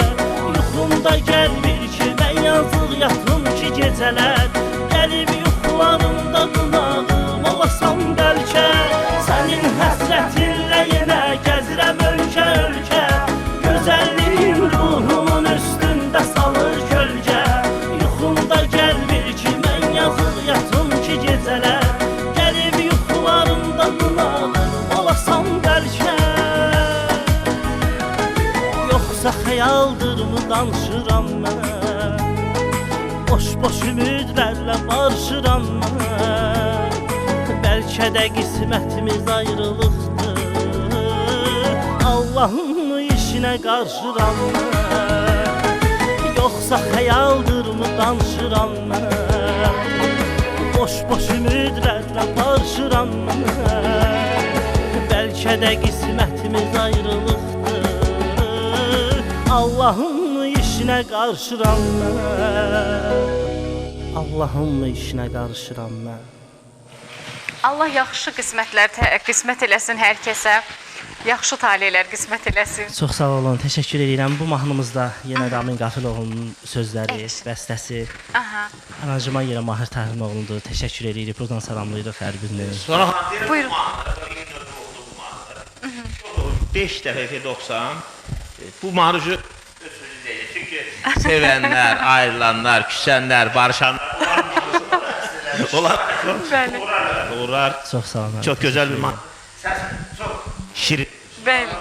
Yuxumda gəlmir ki mən yazıq yatım ki gecələr. Gəlib yuxularımda qınağım olasam bəlkə. Sənin həsrətinlə yenə gəzirəm ölkə ölkə. Gözəlliyin ruhumun üstündə salır kölgə. Yuxumda gəlmir ki mən yazıq yatım ki gecələr. Gəlib yuxularımda qınağım olasam bəlkə. Yoxsa xəyaldırmı danışıram mən. Boş-boş ümidlərlə barışıram mən. Bəlkə də qismətimiz ayrılıqdır. Allahın işinə qarşıram mən. Yoxsa xəyaldırmı danışıram mən. Boş-boş ümidlərlə barışıram mən. Bəlkə də qismətimiz ayrılıqdır. Allahın işinə qarşıram mən. Allahın işinə qarşıram mən. Allah yaxşı qismət eləsin hər kəsə. Yaxşı taleylər qismət eləsin. Çox sağ olun, təşəkkür edirəm. Bu mahnımızda yenə Ramin Qafiloğlu'nun sözləri, bəstəsi. Aranjman yenə Mahir Tahirinoğlu'ndur. Təşəkkür edirik. Buradan salamlayırıq hər birini. Sonra buyurun. 5 dəfə F90 bu mahnıcı çünki sevənlər, ayrılanlar, küsənlər, barışanlar onlar çox sağ olun. Çox gözəl bir mahnı. Çox şirin. Bəli.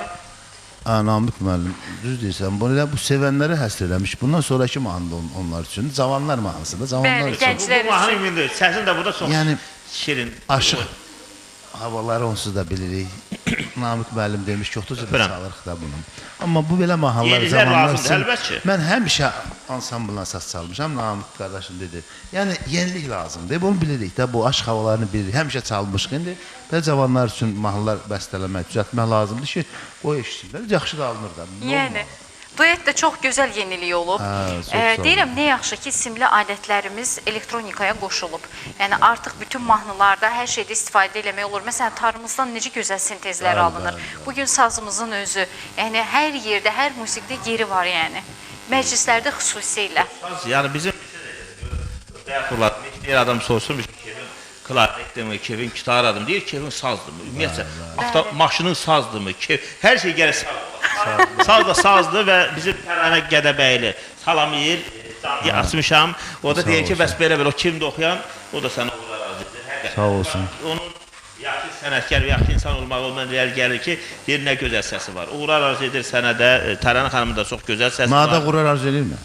Namik müəllim, düz deyirsən, bunu bu sevənlərə həsr eləmiş. Bundan sonraki mahnı onlar üçün, cavanlar mahnısıdır, cavanlar üçün. Bəli, gənclər üçün. Bu mahnı ümumi, səsin də burada çox yəni, şirin. havaları onsuz da bilirik. Namik müəllim demiş ki, 30 ildə çalırıq da bunu. Amma bu belə mahallar, zamanlar üçün mən həmişə ansambl əsas çalmışam, Namik qardaşım dedi. Yəni, yenilik lazımdır, bunu bilirik də, bu aşk havalarını bilirik, həmişə çalmışıq. İndi belə cavanlar üçün mahallar bəstələmək, düzəltmək lazımdır ki, qoy eşitsinlər, yaxşı da alınır da. Yəni, duet də çox gözəl yenilik olub. Deyirəm, nə yaxşı ki, simli alətlərimiz elektronikaya qoşulub. Yəni, artıq bütün mahnılarda hər şeydə istifadə eləmək olur. Məsələn, tarımızdan necə gözəl sintezlər alınır. Bugün sazımızın özü, yəni hər yerdə, hər musiqidə yeri var, yəni. Məclislərdə xüsusilə. Yəni, bizim bir adam soruşurmuş ki, Kevin klarnetdirmi, Kevin gitaradır mı? Deyir, Kevin sazdır mı? Ümumiyyətlə, maşının sazdır mı? Hər şey gəlir sazdır. Saz da sazdır və bizim Tərənə Qədəbəyli salamlayır, açmışam. O da deyir ki, bəs belə o kimdir oxuyan, o da sənə uğurlar arzudur. Sağ olsun. Onun yaxşı sənətkar və yaxşı insan olmağı olmayan gəlir ki, deyir, nə gözəl səsi var. Uğurlar arzu edir sənə də, Tərənə xanımın da çox gözəl səsi var. Mənə də uğurlar arzu edir mi?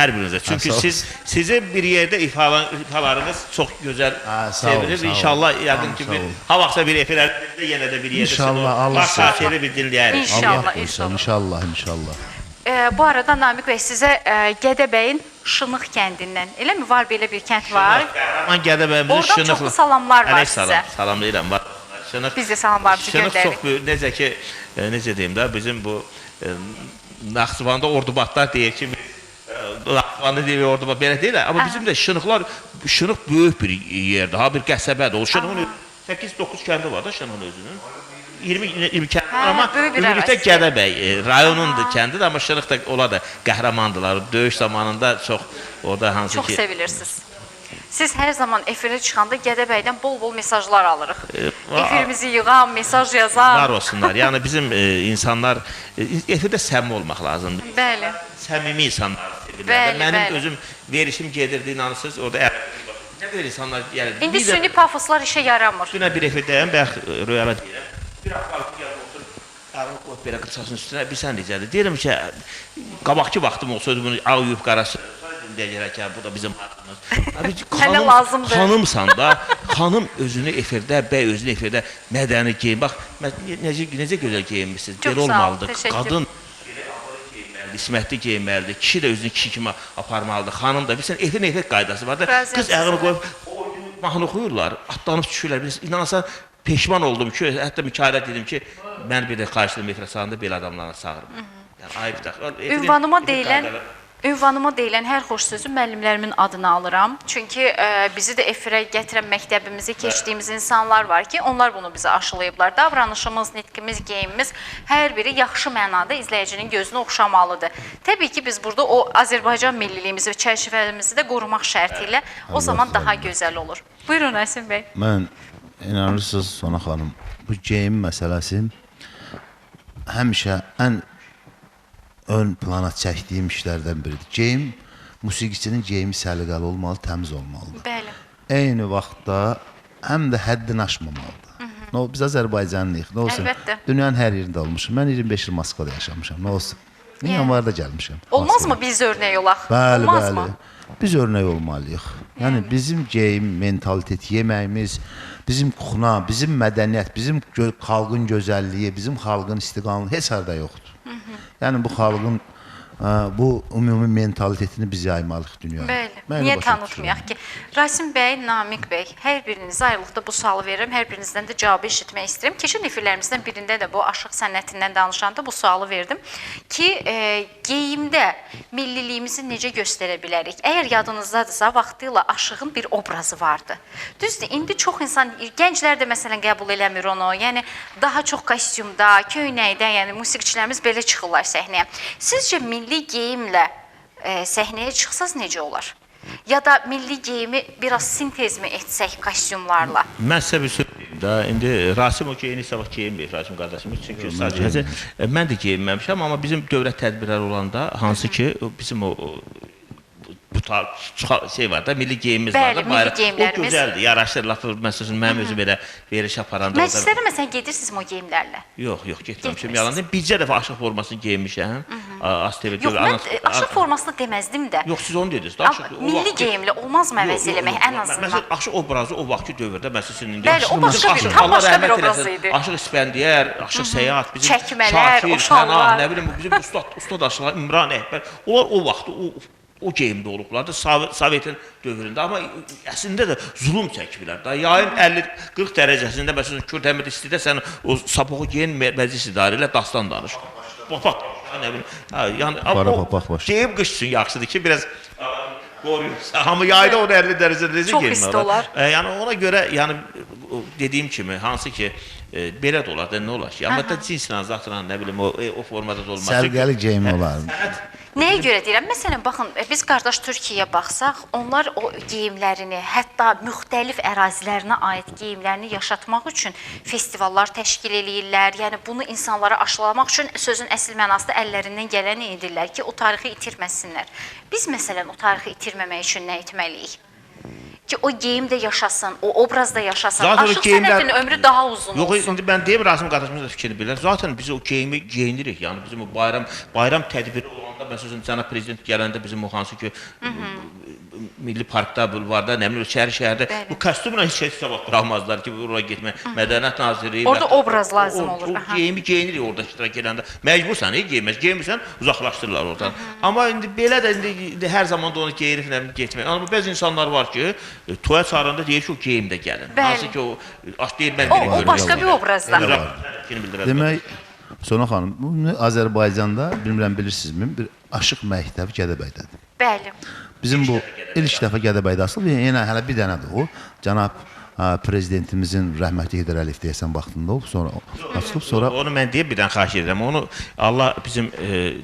Hər birinizə. Çünki sizin bir yerdə ifalarınız çox gözəl sevilir. İnşallah, yəqin ki, ha vaxtsa bir efirlərdə yenə də bir yerdə baş sahili bir dinləyərik. İnşallah. Bu arada Namik bəy, sizə Gədəbəyin Şınıq kəndindən, eləmi var belə bir kənd var? Qəhrəman Gədəbəyimizin Şınıqlı. Oradan çoxlu salamlar var sizə. Salamlayıram. Biz də salamlarımızı göndərik. Şınıq çox böyük, necə ki, necə deyim də, bizim bu Naxçıvanda Ordubatlar deyir ki, Naxçıvanda deyir Ordubat, belə deyil, amma bizim də Şınıqlar, Şınıq böyük bir yerdir, ha bir qəsəbədir. O Şınığın 8-9 kəndi var da Şınığın özünün. 20 kəndi var, amma ümumilikdə Gədəbəy rayonundur kəndidir, amma Şınıq da ola da qəhrəmandılar. Döyüş zamanında çox, orada hansı ki... Çox sevilirsiniz. Siz hər zaman efirə çıxanda Gədəbəydən bol-bol mesajlar alırıq. Efirimizi yığan, mesaj yazan. Var olsunlar. Yəni bizim insanlar, efirdə səmimi olmaq lazımdır. Bəli. Səmimi insanlar sevirlər. Mənim özüm verişim gedirdi, inanırsınız, orada nə qədər insanlar gəlir. İndi süni pafoslar işə yaramır. Dünə bir efirdəyəm, bəx Röyala deyirəm. Bir aparatı gəlib oturub, ağını qoyub belə qırsasının üstünə, bir sən necədir? Deyirəm ki, qabaqki vaxtım olsaydı bunu ağ yuyub qarası. Deyəcək ki, bu da bizim haqqımız. Hələ lazımdır. Xanımsan da, xanım özünü efirdə, bəy özünü efirdə mədəni geyim. Bax, necə gözəl geyinmişsiniz, belə olmalıdır. Qadın İsmətli geyinməlidir, kişi də özünü kişi kimi aparmalıdır, xanım da. Bilsən, efir qaydası var da, qız əğini qoyub, mahnı oxuyurlar, atlanıb düşürlər. İnanırsan, peşman oldum ki, hətta mükayət edim ki, mən bir də qarşılığım efirə sahında belə adamlarına sağırım. Ünvanıma deyilən hər xoş sözü müəllimlərimin adını alıram. Çünki bizi də efirə gətirən məktəbimizi keçdiyimiz insanlar var ki, onlar bunu bizə aşılayıblar. Davranışımız, nitqimiz, geyimimiz hər biri yaxşı mənada izləyicinin gözünü oxşamalıdır. Təbii ki, biz burada o Azərbaycan milliliyimizi və çərçivəmizi də qorumaq şərti ilə o zaman daha gözəl olur. Buyurun, Əsim bəy. Mən, inanırsınız Sona xanım, bu geyim məsələsi həmişə ən ön plana çəkdiyim işlərdən biridir. Geyim, musiqiçinin geyimi səliqəli olmalı, təmiz olmalıdır. Bəli. Eyni vaxtda həm də həddini aşmamalıdır. Biz Azərbaycanlıyıq, nə olsun? Əlbəttə. Dünyanın hər yerində olmuşum. Mən 25 il Moskvada yaşamışam, nə olsun? Yanvarda gəlmişəm. Olmaz mı biz örnək olaq? Bəli. Biz örnək olmalıyıq. Yəni bizim geyim, mentalitet, yeməyimiz, bizim kuxuna, bizim mədəniyyət, bizim xalqın gözəlliyi, bizim xalqın istiqamlığı heç harda yoxdur. Yəni bu xalqın bu ümumi mentalitetini biz yaymalıyıq dünyaya. Bəli, niyə tanıtmayaq ki? Rasim bəy, Namik bəy, hər birinizə ayrılıqda bu sualı verirəm, hər birinizdən də cavabı eşitmək istəyirəm. Keçən efirlərimizdən birində də bu aşıq sənətindən danışanda bu sualı verdim ki, geyimdə milliliyimizi necə göstərə bilərik? Əgər yadınızdadırsa, vaxtilə aşığın bir obrazı vardı. Düzdür, indi çox insan, gənclər də məsələn qəbul eləmir onu, yəni daha çox kostyumda, köynəkdə, yəni musiqiçilərimiz belə çıxırlar səhnəyə. Sizcə milli geyimlə səhnəyə çıxsaz necə olar? Ya da milli geyimi biraz sintez mi etsək kostyumlarla? Mən sizə bir söz deyim də, indi Rasim o geyini sabah geyinməyib, Rasim qardaşımız, çünki sadəcə mən də geyinməmişəm, amma bizim dövlət tədbirləri olanda, hansı ki, bizim o bu şey var da, milli geyimimiz Bəli, var da, milli bayraq. O geyimlərimiz. gözəldir, yaraşır. Məsələn, mənim özüm belə veriş aparanda. Məclislərə məsələn gedirsiniz o geyimlərlə? Yox, getməmişəm. Yalan deyim. Bircə dəfə aşıq formasını geyinmişəm. ASTV. Yox, mən aşıq formasını deməzdim də. Yox, siz onu dediniz. Milli geyimli olmazmı əvəz eləmək ən azından? Məsələn, aşıq obrazı o vaxtki dövrdə məsələn indi. Bəli, o başqa bir, tam başqa bir obraz idi. Aşıq İspəndiyər, aşıq Səyahət, bizim çəkmələr, Şakir, uşaqlar. nə bilim, bizim ustad aşıqlar, İmran Əhbər. Onlar o vaxtı o geyimdə olublar da Sovetin dövründə, amma əslində də zulm çəkiblər da. Yayın 50-40 dərəcəsində məsələn Kürt Həmid istidə sən o sapoğu geyin məclis idarə ilə dastan danış. Papaq, nə bilim. Yəni o geyim qış üçün yaxşıdır ki, biraz qoruyursa. Amma yayda o 50 dərəcədə necə geyinmək olar? Çox isti olar. Yəni ona görə, yəni dediyim kimi, hansı ki belə də olar da, nə olar ki? Amma da cinslə, zatla, nə bilim, o formada da olması. Sərgəli geyim olar. Nəyə görə deyirəm? Məsələn, baxın, biz qardaş Türkiyəyə baxsaq, onlar o geyimlərini, hətta müxtəlif ərazilərinə aid geyimlərini yaşatmaq üçün festivallar təşkil eləyirlər. Yəni, bunu insanlara aşılamaq üçün sözün əsl mənasında əllərindən gələni edirlər ki, o tarixi itirməsinlər. Biz, məsələn, o tarixi itirməmək üçün nə etməliyik? Ki, o geyim də yaşasın, o obraz da yaşasın. Aşıq sənətinin ömrü daha uzun olsun. Yox, indi mən deyim, Rasim qardaşımız da fikrini bilirlər. Zaten biz o geyimi geyinirik. Yəni, bizim o bayram tədbiri olanda, məsələn, cənab prezident gələndə bizim o hansı ki, Milli Parkda, bulvarda, nə bilim, şəhərdə bu kostyumla heç sabah buraxmazlar ki, oraya getmək. Mədəniyyət Naziri... Orada obraz lazım olur. O geyimi geyinirik orada iştirak edəndə. Məcbursan, geymirsən, uzaqlaşdırırlar oradan. Amma indi belə də hər zaman da onu geyinib getmək. Amma bəzi insanlar var ki, toya çağıranda deyir ki, o geyimdə gəlin. Hansı ki, o deyir, mən belə görürəm. O başqa bir obrazda. Demək, Sona xanım, Azərbaycanda, bilmirəm bilirsinizmi, bir aşıq məktəbi Gədəbəydədir. Bəli. Bizim bu ilk dəfə Gədəbəydə açılıb, yenə hələ bir dənədir o. Cənab prezidentimizin rəhmətli Heydər Əliyev deyəsən vaxtında olub, sonra açılıb, sonra... Onu mən deyib birdən xahiş edirəm. Onu Allah bizim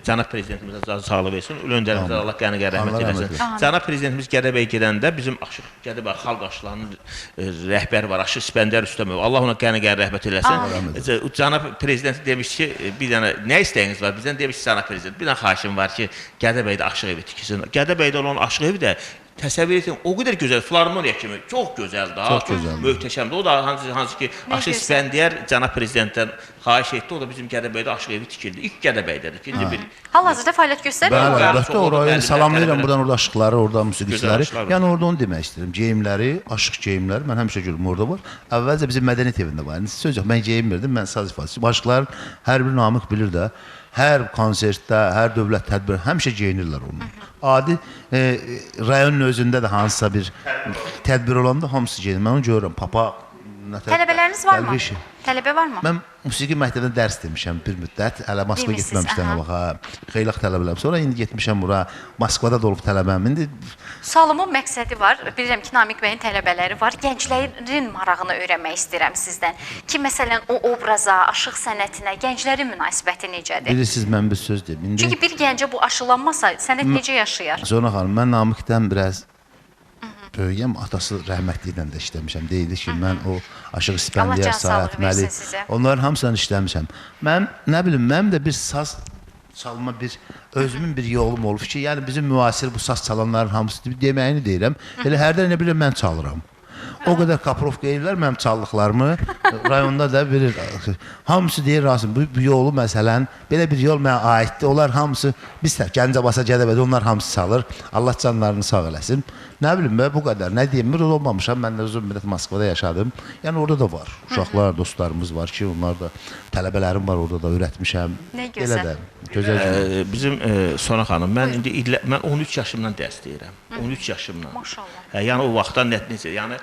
cənab prezidentimizə sağlıq versin, öndərimizə Allah qəni rəhmət eləsin. Cənab prezidentimiz Gədəbəyə gedəndə bizim Gədəbəy xalq aşıqlarının rəhbəri var, Aşıq İspəndiyər Üstəmov. Allah ona qəni rəhmət eləsin. Cənab prezident demiş ki, bir dənə nə istəyiniz var? Bizdən demiş ki, cənab prezident, bir dənə xahişim var ki, Gədəbəydə aşıq evi tikilsin. Gədəbəydə olan aşıq evi də təsəvvür edin, o qədər gözəl, filarmoniya kimi, çox gözəldir, çox möhtəşəmdir. O da hansı ki, Aşıq İspəndiyər cənab prezidentdən xahiş etdi, o da bizim Gədəbəydə aşıq evi tikildi. İlk Gədəbəydədir, ikinci bir... Hal-hazırda fəaliyyət göstərir mi? Bəli, əlbəttə, oraya salamlayıram, buradan orada aşıqları, orada musiqiçiləri. Yəni, orada onu demək istəyirəm, geyimləri, aşıq geyimləri, mən həmişə görürüm, orada var. Əvvəlcə bizim mədəniyyət evində var. Söz yox, mən geyinmirdim, mən saz ifadəçiyim. Aşıqların hər bir Namıq bilir də, hər konsertdə, hər dövlət tədbiri həmişə geyinirlər onu. Adi rayonun özündə də hansısa bir tədbir olanda hamısı geyinir. Mən onu görürəm, papaq. Tələbələriniz varmı? Tələbə varmı? Mən musiqi məktəbində dərs demişəm bir müddət. Hələ Moskva getməmişdən baxa. Xeyli tələbələrim. Sonra indi getmişəm bura. Moskvada da olub tələbəm. İndi sualımın məqsədi var. Bilirəm ki, Namiq bəyin tələbələri var. Gənclərin marağını öyrənmək istəyirəm sizdən. Ki, məsələn, o obraza, aşıq sənətinə gənclərin münasibəti necədir? Bilirsiniz, mən bir söz deyim. Çünki bir gəncə bu aşılanmasa, sənət necə yaşayar? Sonra xanım, mən Namiqdən biraz böyüyəm, atası rəhmətliklə də işləmişəm. Deyildi ki, mən o Aşıq İspəndiyər, Sayət Məli, onların hamısından işləmişəm. Mən, nə bilim, mənim də bir saz çalma özümün bir yolum olub ki, yəni bizim müasir bu saz çalanların hamısı deməyini deyirəm. Elə hərdən nə bilirəm, mən çalıram. O qədər kaprovka edirlər mənim çaldıqlarımı, rayonda da bilir. Hamısı deyir, Rasim, bu yolu məsələn, belə bir yol mənə aiddir. Onlar hamısı, biz Gəncəbasa, Gədəbədə onlar hamısı çalır. Allah canlarını sağ eləsin. Nə bilim, bu qədər. Nə deyim, bir olmamışam. Mən də uzun müddət Moskvada yaşadım. Yəni orada da var. Uşaqlar, dostlarımız var ki, onlar da tələbələrim var, orada da öyrətmişəm. Nə gözəl. Bizim Sona xanım, mən indi 13 yaşımdan dərs deyirəm. 13 yaşımdan. Maşallah. Yəni o vaxtdan necə, yəni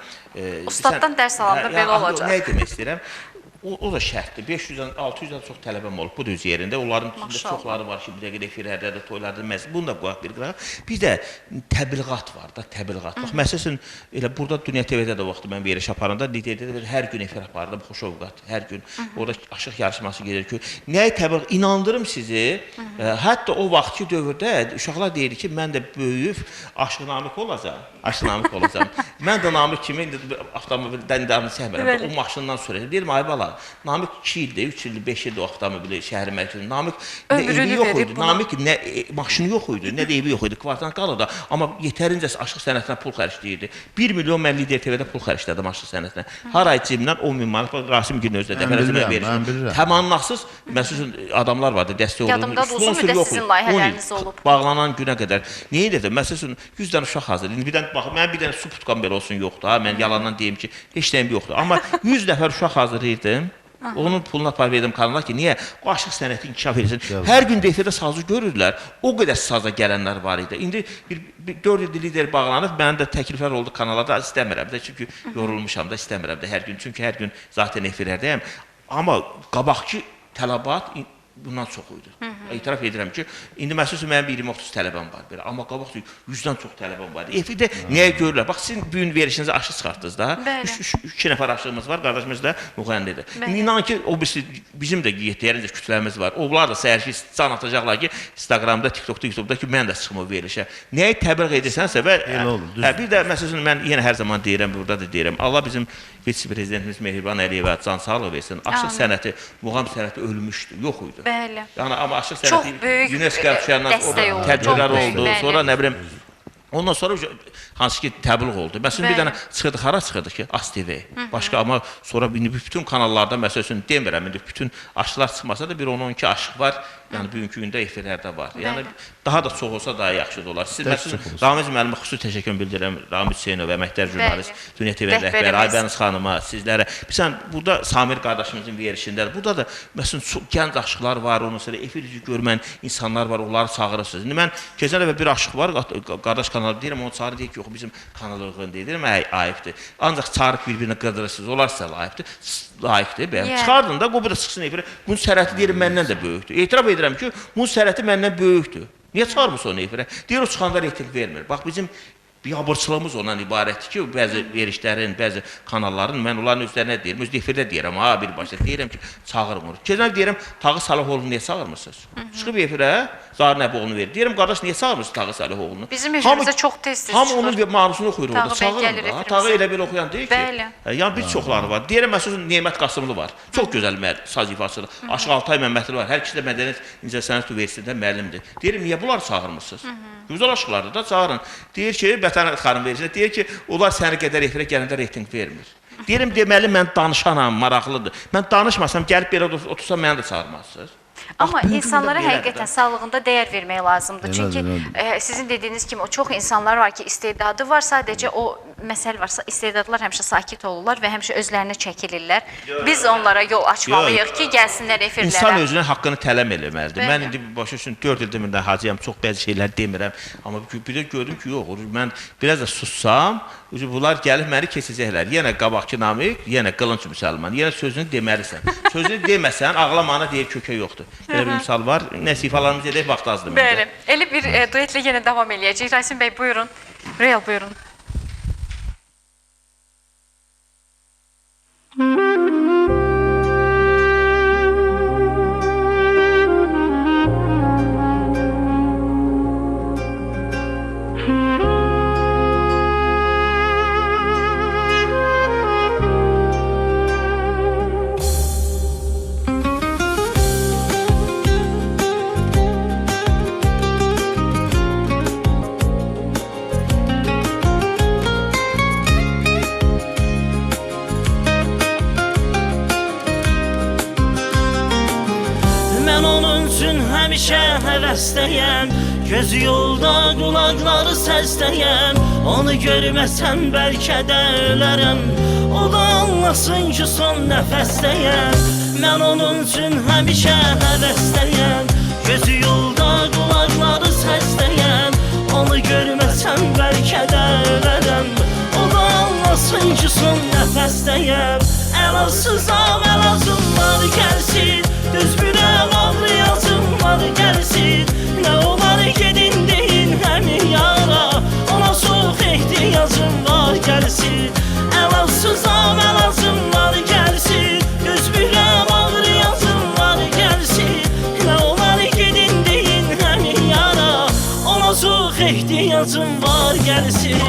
ustaddan dərs alanda belə olacaq. Nə demək istəyirəm? O da şərtdir. 500-dən 600-dən çox tələbəm olub bu düz yerində. Onların içində çoxları var ki, bir dəqiqə efirlərdə də, toylarda da, bunu da qoyaq bir qıraq. Bir də təbliğat var da, təbliğat. Bax, məsələn, elə burada Dünya TV-də də vaxtı mən veriş aparanda, Lidiyədə də hər gün efir apardım, xoşovqat, hər gün. Orada aşıq yarışması gedir ki, nəyə təbliğat? İnandırım sizi, hətta o vaxtki dövrdə uşaqlar deyir ki, mən də böyüyüb aşıq Namiq olacaq. Aşı Namik olacam. Mən də Namik kimi indi avtomobildən davamlı çəkmirəm. O maşından sürəcəm. Deyirəm, ay bala, Namik 2 ildir, 3 ildir, 5 ildir o avtomobili şəhərin mərkəzində. Namik nə evi yox idi, Namik nə maşını yox idi, nə də evi yox idi, kvartan qalırdı. Amma yetərincə aşıq sənətinə pul xərcləyirdi. 1 milyon mən Lider TV-də pul xərclədim aşıq sənətinə. Hər ay cibimdən 10 min manat, Rasim Gülün özü də dəfələrlə verir. Təmannaqsız, məsələn, adamlar vardı, dəstək oldu. Yadımda da uzun müddət sizin layihələriniz olub. Bağlanan günə qədər. Niyə edirdim? Məsələn, 100 dənə uşaq hazır. İndi bir dənə bax, mənim bir dənə su putkam belə olsun yoxdur. Ha, mən yalandan deyim ki, heç nəyim yoxdur. Amma 100 nəfər uşaq hazırlayırdım. Onun puluna par verdim kanala ki, niyə? O aşıq sənəti inkişaf edilsin. Hər gün DF-də sazı görürlər. O qədər saza gələnlər var idi. İndi 4 ildir lider bağlanıb, mənim də təkliflər oldu kanala da istəmirəm də. Çünki yorulmuşam da, istəmirəm də hər gün. Çünki hər gün zaten efirlərdəyəm. Amma qabaqki tələbat bundan çox idi. İtiraf edirəm ki, indi məsələn mənim 20-30 tələbəm var belə, amma qabaq 100-dən çox tələbəm var. Efirdə nəyə görürlər? Bax, sizin bu gün verişinizə aşı çıxartdınız da. 2 nəfər aşığımız var, qardaşımız da müğənnidir. İnan ki, o bizim də yetərincə kütləmiz var. Onlar da səhər ki, can atacaqlar ki, Instagramda, TikTokda, YouTube'da ki, mən də çıxım o verilişə. Nəyi təbliğ edirsənsə və bir də məsələn mən yenə hər zaman deyirəm, burada da deyirəm, Allah bizim vitse-prezidentimiz Mehriban Əliyevə can sağlıq versin. Aşıq sənəti, muğam sənəti ölmüşdü, yox idi. Bəli. Yəni amma aşıq sənəti UNESCO tədbirlər oldu. Sonra nə bilim ondan sonra hansı ki təbliğ oldu. Məsələn bir dənə çıxırdı, hara çıxırdı ki, AS TV. Başqa amma sonra bütün kanallarda məsələn demirəm, indi bütün aşılar çıxmasa da bir 10-12 aşıq var. Yəni bugünkü gündə efirlərdə var. Yəni daha da çox olsa daha yaxşı da olar. Siz məsələn Ramiz müəllimə xüsusi təşəkkür bildirirəm. Ramiz Hüseynov, əməkdar jurnalist, Dünya TV rəhbəri Aybəniz xanıma, sizlərə. Bilirsən, burada Samir qardaşımızın verişindədir. Burada da məsələn gənc aşıqlar var, ondan sonra efirci görmən insanlar var, onları çağırırsınız. İndi mən keçən dəfə bir aşıq var, qardaş kanalı deyirəm, onu çağırır deyir ki, yox bizim kanal uyğun deyil. Deyirəm, ayıbdır. Ancaq çağırıb bir-birini qırdırırsınız. Onlar sizə layiqdir. Bəyəm. Çıxardın da, qobu da çıxsın efirə. Bunun sərhəti deyirəm, məndən də böyükdür. Etiraf edirəm ki, bunun sərhəti məndən böyükdür. Niyə çağırmırsın onu efirə? Deyir, o çıxanda reyting vermir. Bax, bizim biabırçılığımız ondan ibarətdir ki, bəzi verişlərin, bəzi kanalların, mən onların özlərinə deyirəm, öz efirdə deyirəm, birbaşa deyirəm ki, çağırmır. Keçən deyirəm, Tağı Salihoğlu'nu niyə çağırmırsınız? Çıxıb efirə, Zahir Nəboğlu'nu verir. Deyirəm, qardaş, niyə çağırmırsınız Tağı Salihoğlu'nu? Bizim efirimizdə çox tez-tez çıxır. Hamı onun maruzunu oxuyur orada, çağırın da. Tağı elə belə oxuyan deyir ki, yəni bir çoxları var. Deyirəm, məsələn, Nemət Qasımlı var. Çox gözəl saz ifaçıdır. Aşıq Altay Məmmədli var. Hər ikisi də Mədəniyyət İncəsənət Universitetində müəllimdir. Deyirəm, niyə bunları çağırmırsınız? Gözəl aşıqlardır da, çağırın. Deyir ki, Vətən xanım verir. Deyir ki, onlar səni qədər efirə gələndə reyting vermir. Deyirəm, deməli, mən danışanam, maraqlıdır. Mən danışmasam, gəlib belə otursam, mənə də çağırmazsınız. Amma insanlara həqiqətən sağlığında dəyər vermək lazımdır. Çünki sizin dediyiniz kimi o çox insanlar var ki, istedadı var, sadəcə o məsələ varsa, istedadlar həmişə sakit olurlar və həmişə özlərinə çəkilirlər. Biz onlara yol açmalıyıq ki, gəlsinlər efirlərə. İnsan özünün haqqını tələb eləməlidir. Mən indi başa üçün 4 ildir mən hacıyam, çox bəzi şeylər demirəm. Amma bir də gördüm ki, yox, mən biraz da sussam, bunlar gəlib məni keçəcəklər. Yenə qabaqki Namik, yenə qılınc müsəlman, yenə sözünü deməlisən. Sözünü deməsən, ağlamana deyir kökə yoxdur. Belə bir misal var. Nəsif alanımız edək, vaxt azdır məncə. Bəli, elə bir duetlə yenə davam eləyəcək. Rasim bəy, buyurun. Real, buyurun. Həmişə həvəstəyəm, gözü yolda, qulaqları səsləyəm. Onu görməsən bəlkə də ölərəm, o da anlasın ki, son nəfəsdəyəm. Mən onun üçün həmişə həvəstəyəm, gözü yolda, qulaqları səsləyəm. Onu görməsən bəlkə də ölərəm, o da anlasın ki, son nəfəsdəyəm. Əlasızam, əlasınlar gəlsin, düzbürəm ağlayasınlar gəlsin. Nə olar gedin deyin həmin yara, ona çox ehtiyacım var gəlsin. Əlasızam, əlasınlar gəlsin, düzbürəm ağlayasınlar gəlsin. Nə olar gedin deyin həmin yara, ona çox ehtiyacım var gəlsin.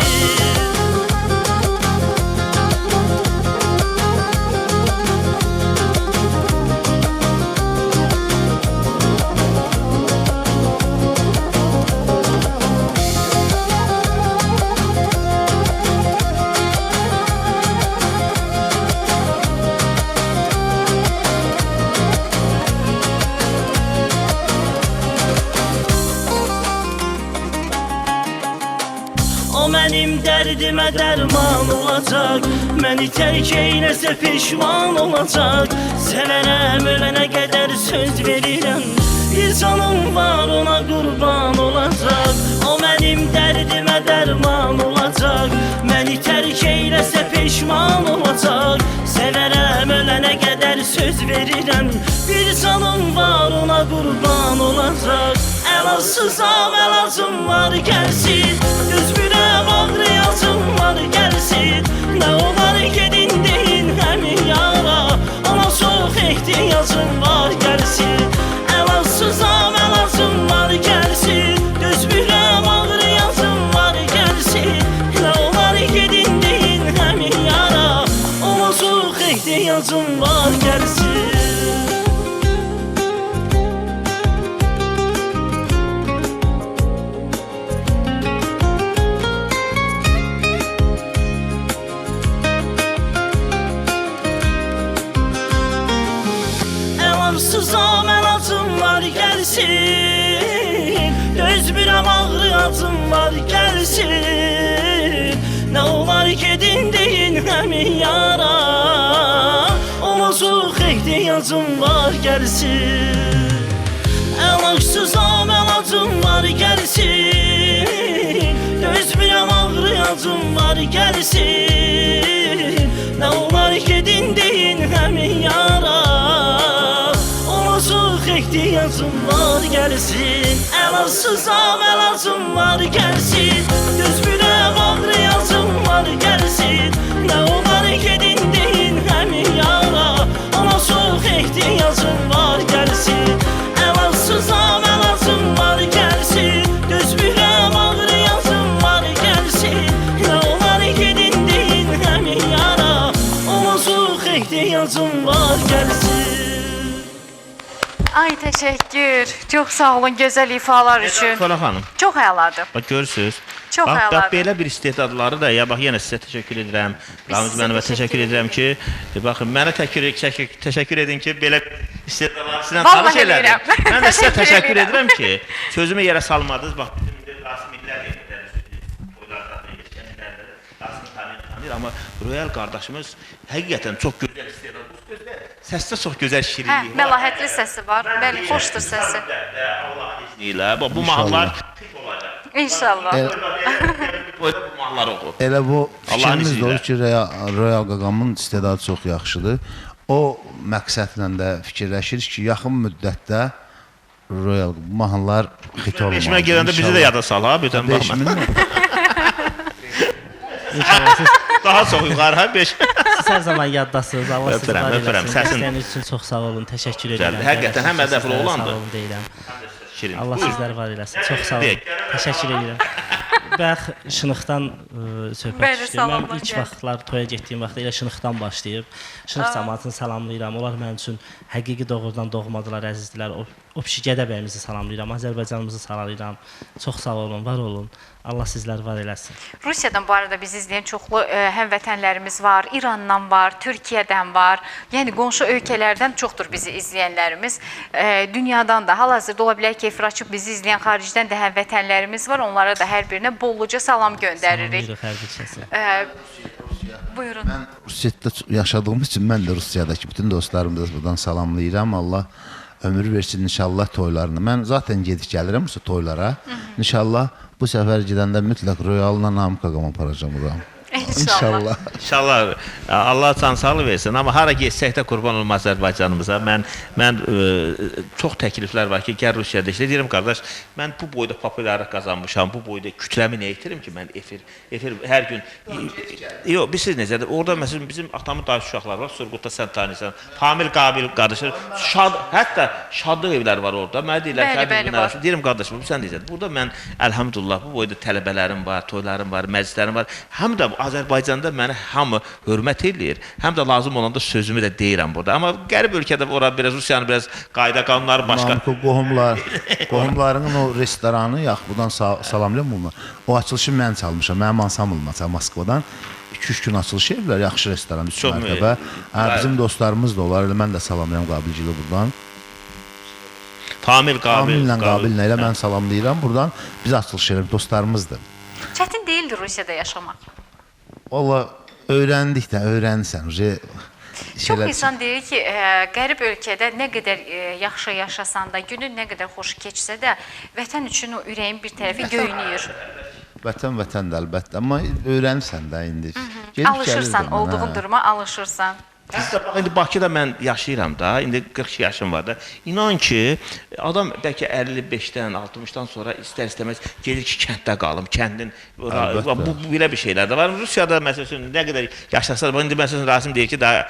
dərdimə dərman olacaq. Məni tərk eyləsə peşman olacaq. Sevərəm ölənə qədər söz verirəm. Bir canım var ona qurban olacaq. O mənim dərdimə dərman olacaq. Məni tərk eyləsə peşman olacaq. Sevərəm ölənə qədər söz verirəm. Bir canım var ona qurban olacaq. Əlacısam əlacım var gəlsin. Düzbürəm ağrıyacım var gəlsin. Nə olar gedin deyin həmin yara. Ona çox ehtiyacım var gəlsin. Əlacısam əlacım var gəlsin. Düzbürəm ağrıyacım var gəlsin. Nə olar gedin deyin həmin yara. Ona çox ehtiyacım var gəlsin. Əlacısam əlacım var gəlsin. Dözmürəm ağrıyacım var gəlsin. Nə olar gedin deyin həmin yara. Ona çox ehtiyacım var gəlsin. Əlacısam əlacım var gəlsin. Dözmürəm ağrıyacım var gəlsin. Nə olar gedin deyin həmin yara. Ona çox ehtiyacım var gəlsin. Əlacısam əlacım var gəlsin. Düzbürəm ağrıyacım var gəlsin. Nə olar gedin deyin həmin yara. Ona çox ehtiyacım var gəlsin. Əlacısam əlacım var gəlsin. Düzbürəm ağrıyacım var gəlsin. Nə olar gedin deyin həmin yara. Ona çox ehtiyacım var gəlsin. Ay təşəkkür. Çox sağ olun gözəl ifalar üçün. Sola xanım. Çox əladır. Bax görürsüz. Çox bax, əladır. bax belə bir istedadları da ya bax yenə sizə təşəkkür edirəm. Ramiz müəllimə təşəkkür edirəm ki, baxın mənə təşəkkür edin ki, belə istedadları sizlə tanış elədim. Mən də sizə təşəkkür edirəm ki, sözümü yerə salmadınız. Bax bizim Rasimillər amma Royal qardaşımız həqiqətən çox gözəl istedadlı. Səsdə çox gözəl şirinlik var. Məlahətli səsi var. Bəli, xoşdur səsi. Allahın izni ilə bu mahnılar olacaq. İnşallah. Bu mahnılar oxu. Elə bu Allahın fikrimiz izni də ilə. olur ki, Royal Qaqamın istedadı çox yaxşıdır. O məqsədlə də fikirləşirik ki, yaxın müddətdə Royal mahnılar xit olmalı. Beşmə gələndə bizi də yada sal ha, birdən baxma. Daha çox yuxarı ha 5. Siz hər zaman yaddasınız. Allah sizi var eləsin. Öpürəm. Dəstəyiniz üçün çox sağ olun. Təşəkkür edirəm. Həqiqətən həm hədəfli oğlandır. Sağ olun deyirəm. Şirin. Allah sizləri var eləsin. Çox sağ olun. Təşəkkür edirəm. Bax Şınıqdan söhbət düşdü. Mən ilk vaxtlar toya getdiyim vaxtda elə Şınıqdan başlayıb Şınıq cəmaatını salamlayıram. Onlar mənim üçün həqiqi doğrudan doğmadılar, əzizdilər. O pişi Gədəbəyimizi salamlayıram. Azərbaycanımızı salamlayıram. Çox sağ olun, var olun. Allah sizləri var eləsin. Rusiyadan bu arada bizi izləyən çoxlu həmvətənlərimiz var, İrandan var, Türkiyədən var. Yəni qonşu ölkələrdən çoxdur bizi izləyənlərimiz. Dünyadan da hal-hazırda ola bilər ki, efir açıb bizi izləyən xaricdən də həmvətənlərimiz var. Onlara da hər birinə bolluca salam göndəririk. Buyurun. Mən Rusiyada yaşadığım üçün mən də Rusiyadakı bütün dostlarımı buradan salamlayıram. Allah ömür versin inşallah toylarını. Mən zaten gedib gəlirəm bu toylara. İnşallah bu səfər gedəndə mütləq Royal'la Namik Qaqamı aparacam buram. İnşallah. İnşallah. Allah can sağlığı versin. Amma hara getsək də qurban olmaz Azərbaycanımıza. Mən çox təkliflər var ki, gəl Rusiyada işlə. Deyirəm qardaş, mən bu boyda populyarlıq qazanmışam, bu boyda kütləmi nə itirim ki, mən efir hər gün. Yox, bilirsiniz necədir? Orada məsələn bizim atamın dayı uşaqları var, Surqutda sən tanıyırsan. Famil Qabil qardaşlar, hətta şadlıq evləri var orada. Mənə deyirlər ki, deyirəm qardaşım, sən deyirsən. Burada mən əlhamdülillah bu boyda tələbələrim var, toylarım var, məclislərim var. Həm də Azərbaycanda məni hamı hörmət edir, həm də lazım olanda sözümü də deyirəm burada. Amma qərib ölkədə ora biraz Rusiyanın biraz qayda qanunları başqa. Qohumlarının o restoranı, buradan salamlayım bunu. O açılışı mən çalmışam, mənim ansamblım Moskvadan. 2-3 gün açılış ediblər, yaxşı restoran, 3 mərtəbə. Bizim dostlarımız da olar, elə mən də salamlayam Qabilcili buradan. Famillə Qabillə elə mən salamlayıram buradan. Biz açılış edib, dostlarımızdır. Çətin deyildir Rusiyada yaşamaq. Valla öyrəndik də, öyrənsən. Çox insan deyir ki, qərib ölkədə nə qədər yaxşı yaşasan da, günün nə qədər xoş keçsə də, vətən üçün o ürəyin bir tərəfi göynüyür. Vətən vətəndir əlbəttə, amma öyrənirsən də indi. Alışırsan, olduğun duruma alışırsan. İndi Bakıda mən yaşayıram da, indi 42 yaşım var da. İnan ki, adam bəlkə 55-dən, 60-dan sonra istər-istəməz gedir ki, kənddə qalım, kəndin, bu belə bir şeylər də var. Rusiyada məsələn, nə qədər yaşasa da, indi məsələn, Rasim deyir ki, daha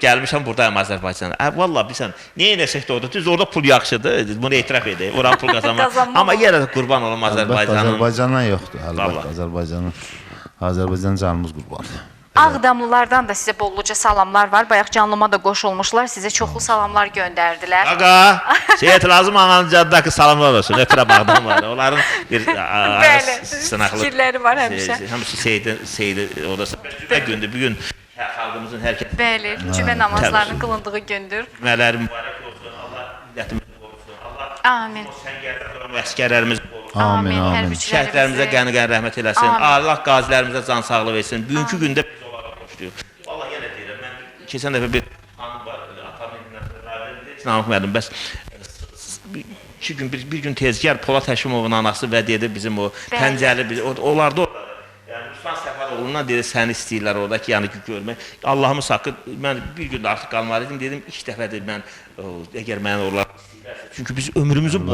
gəlmişəm, buradayım Azərbaycana. Valla bilsən, niyə eləsək də orada? Düz orada pul yaxşıdır, bunu etiraf edək, oran pul qazanmaq. Amma yenə də qurban olum Azərbaycanın. Azərbaycana yoxdur, əlbəttə, Azərbaycan canımız qurbandır. Ağdamlılardan da sizə bolluca salamlar var. Bayaq canlıma da qoşulmuşlar. Sizə çoxlu salamlar göndərdilər. Ağa, Seyit Lazım Ağanın caddakı salamlar olsun. Ötürəm Ağdamları. Onların bir sınaqlı fikirləri var həmişə. Həmişə Seyidi orada cümə gündür. Bugün xalqımızın hər kəs... Bəli, cümə namazlarının qılındığı gündür. Cümələr mübarək olsun. Allah millətimizi qorusun. Allah Amin. Səngərdə əskərlərimizi qorusun. Amin, amin. Şəhidlərimizə qəni-qəni rəhmət eləsin. Allah qazilərimizə can sağlığı versin. Bugünkü gündə biz onlara qoşduyuq. Vallahi yenə deyirəm, mən keçən dəfə bir anım var, atamın Namıq müəllim, bəs bir gün tezgər Polad Həşimovun anası vəd edir bizim o pəncəli, onlarda yəni Ruslan Səfəroğlu'ndan dedi, səni istəyirlər oradakı, yəni görmək. Allahımız haqqı, mən bir gün artıq qalmalıydım, dedim, ilk dəfədir mən, əgər mən oralar istəyirlərsə. Çünki biz ömrümüzün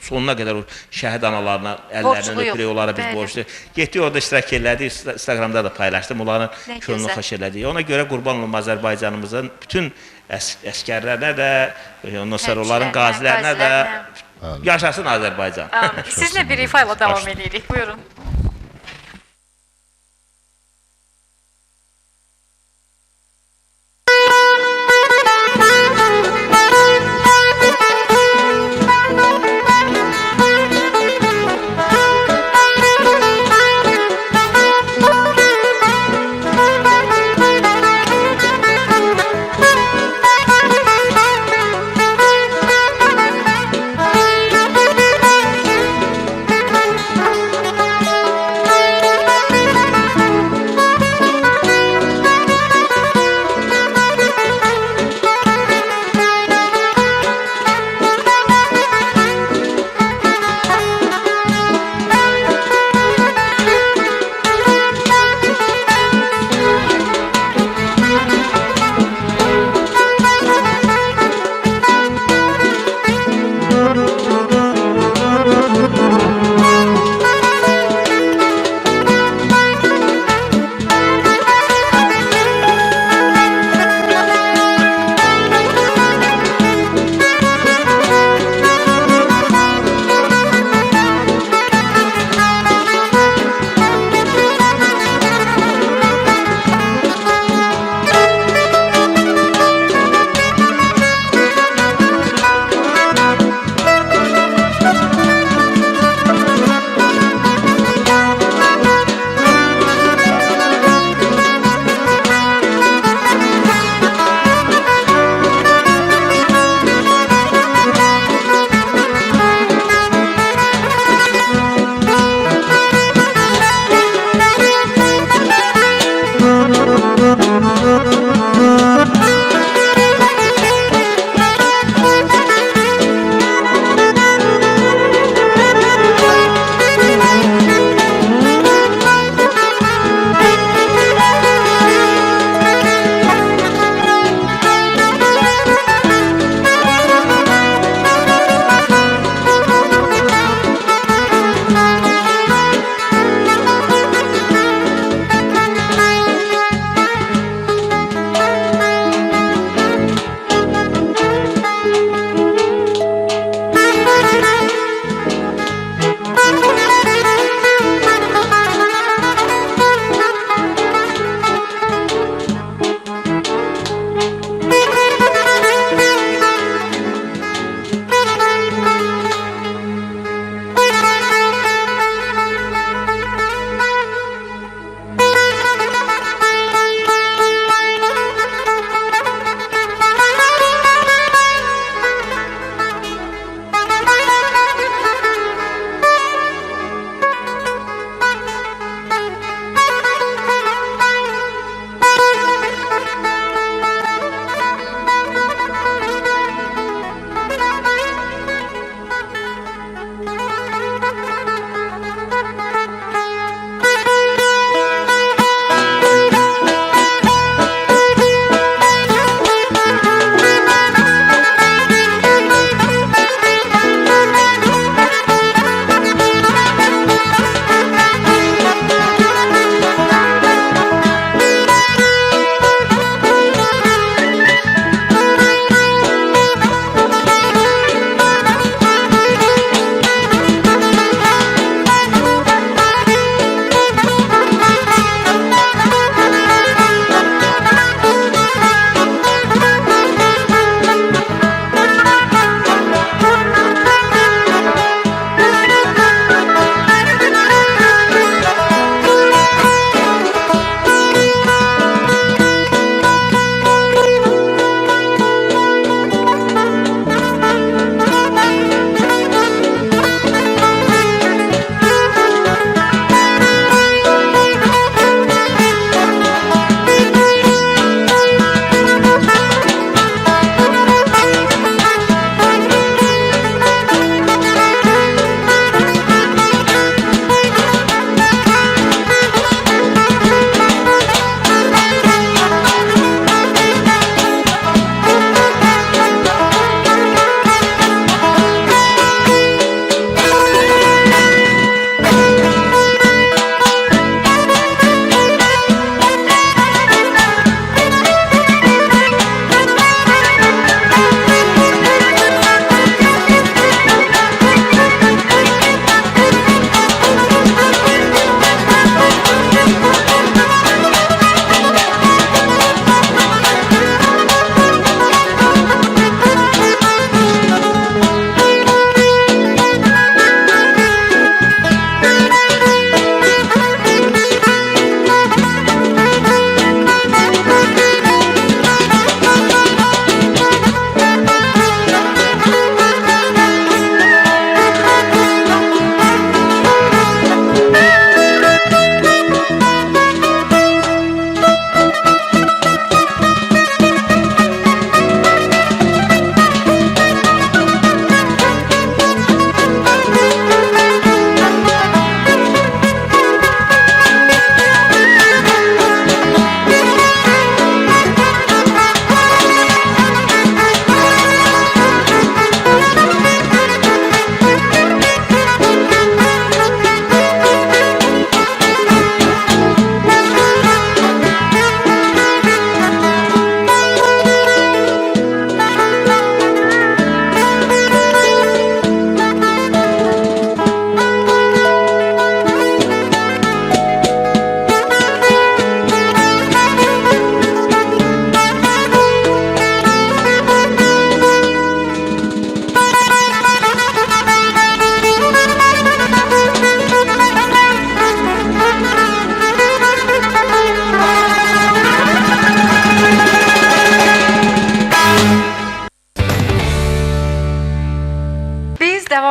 sonuna qədər o şəhid analarına, əllərindən öpürək, onlara biz borçluyuz. Getdik orada iştirak elədik, Instagramda da paylaşdım, onların könlünü xoş elədik. Ona görə qurban olum Azərbaycanımızın bütün əskərlərinə də, ondan sonra onların qazilərinə də yaşasın Azərbaycan. Sizlə bir ifa ilə davam edirik, buyurun.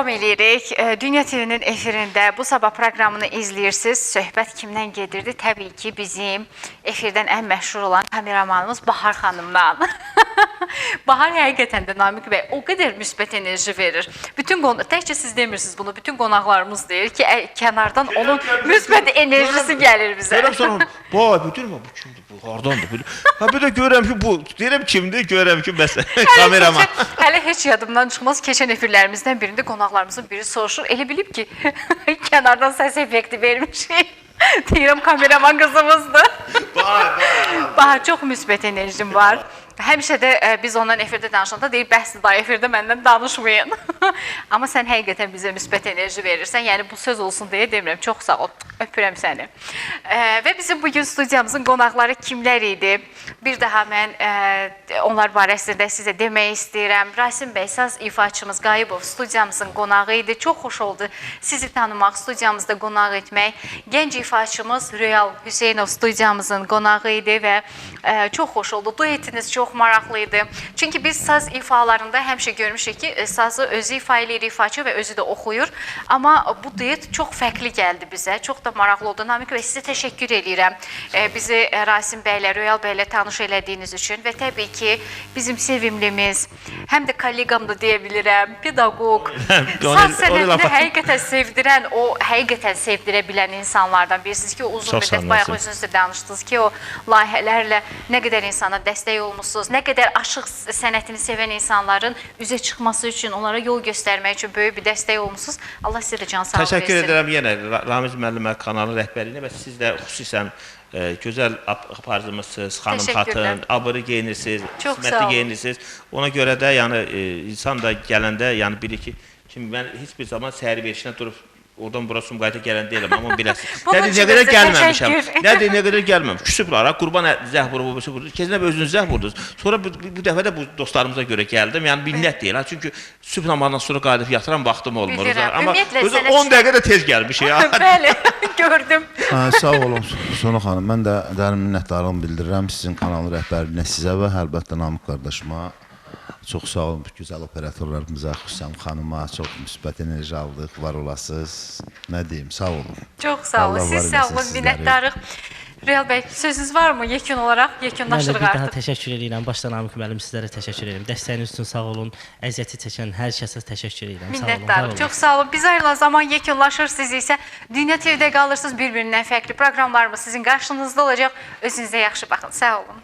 edirik. Dünya TV-nin efirində bu sabah proqramını izləyirsiniz. Söhbət kimdən gedirdi? Təbii ki, bizim efirdən ən məşhur olan kameramanımız Bahar xanımdan. Bahar həqiqətən də Namiq bəy o qədər müsbət enerji verir. Təkcə siz demirsiniz bunu, bütün qonaqlarımız deyir ki, kənardan onun müsbət enerjisi gəlir bizə. Görəm sonra, vay, bu kimdir, bu hardandır? Bir də görəm ki, bu, deyirəm kimdir, görəm ki, bəs kameraman. Hələ heç yadımdan çıxmaz, keçən efirlərimizdən birində qonaqlarımızın biri soruşur, elə bilib ki, kənardan səs effekti vermişik. Deyirəm, kameraman qızımızdır. Bahar, çox müsbət enerjim var. Həmişə də biz ondan efirdə danışanda deyir, bəhsdir da, efirdə məndən danışmayın. Amma sən həqiqətən bizə müsbət enerji verirsən, yəni bu söz olsun deyə demirəm, çox sağ ol, öpürəm səni. Və bizim bugün studiyamızın qonaqları kimlər idi? Bir daha mən onlar barəsində sizə demək istəyirəm. Rasim bəy, saz ifaçımız Qayıbov studiyamızın qonağı idi. Çox xoş oldu sizi tanımaq, studiyamızda qonaq etmək. Gənc ifaçımız Rüyal Hüseynov studiyamızın qonağı idi və çox xoş oldu. Duetiniz çox maraqlı idi. Çünki biz saz ifalarında həmişə görmüşük ki, sazı özü ifa eləyir ifaçı və özü də oxuyur. Amma bu duet çox fərqli gəldi bizə. Çox da maraqlı oldu. Namiq bəy, sizə təşəkkür edirəm. Bizi Rasim bəylə, Rüyal bəylə tanış elədiyiniz üçün və təbii ki, bizim sevimlimiz, həm də kolleqam da deyə bilirəm, pedaqoq, saz sənətini həqiqətən sevdirən, o həqiqətən sevdirə bilən insanlardan birisiniz ki, o uzun müddət bayaq özünüz də danışdınız ki, o layihələrlə nə qədər insana dəstək olmuşsunuz, nə qədər aşıq sənətini sevən insanların üzə çıxması üçün, onlara yol göstərmək üçün böyük bir dəstək olmuşsunuz. Allah sizə də can sağlığı versin. Təşəkkür edirəm yenə Ramiz müəllimə kanalın rəhbərliyinə və siz də xüsusən gözəl aparıcımızsınız, xanım xatın, abırı geyinirsiniz, qismətli geyinirsiniz. Ona görə də yəni insan da gələndə yəni bilir ki, mən heç bir zaman səhər verişinə durub oradan bura Sumqayıta gələn deyiləm, amma biləsiniz. Nədir, nə qədər gəlməmişəm. Nədir, nə qədər gəlməmişəm. Küsüblər, qurban zəh vurub, keçinə özünüz zəh vurdunuz. Sonra bu dəfə də bu dostlarımıza görə gəldim. Yəni minnət deyil. Çünki sübh namazından sonra qayıdıb yatıran vaxtım olmur. Amma 10 dəqiqə də tez gəlmişik. Bəli, gördüm. Sağ olun, Sonu xanım. Mən də dərin minnətdarlığımı bildirirəm sizin kanalın rəhbərliyinə, sizə və əlbəttə Namiq qardaşıma. Çox sağ olun, gözəl operatorlarımıza, xüsusən xanıma çox müsbət enerji aldıq, var olasınız. Nə deyim, sağ olun. Çox sağ olun, siz sağ olun, minnətdarıq. Rüyal bəy, sözünüz var mı yekun olaraq? Yekunlaşdırıq artıq. Mən də bir daha artıq. təşəkkür edirəm. Başda Namiq müəllim sizlərə təşəkkür edirəm. Dəstəyiniz üçün sağ olun. Əziyyəti çəkən hər kəsə təşəkkür edirəm. Minnətdarıq, çox sağ olun. Biz ayrılan zaman yekunlaşır, siz isə Dünya TV-də qalırsınız, bir-birindən fərqli proqramlarımız sizin qarşınızda olacaq. Özünüzə yaxşı baxın, sağ olun.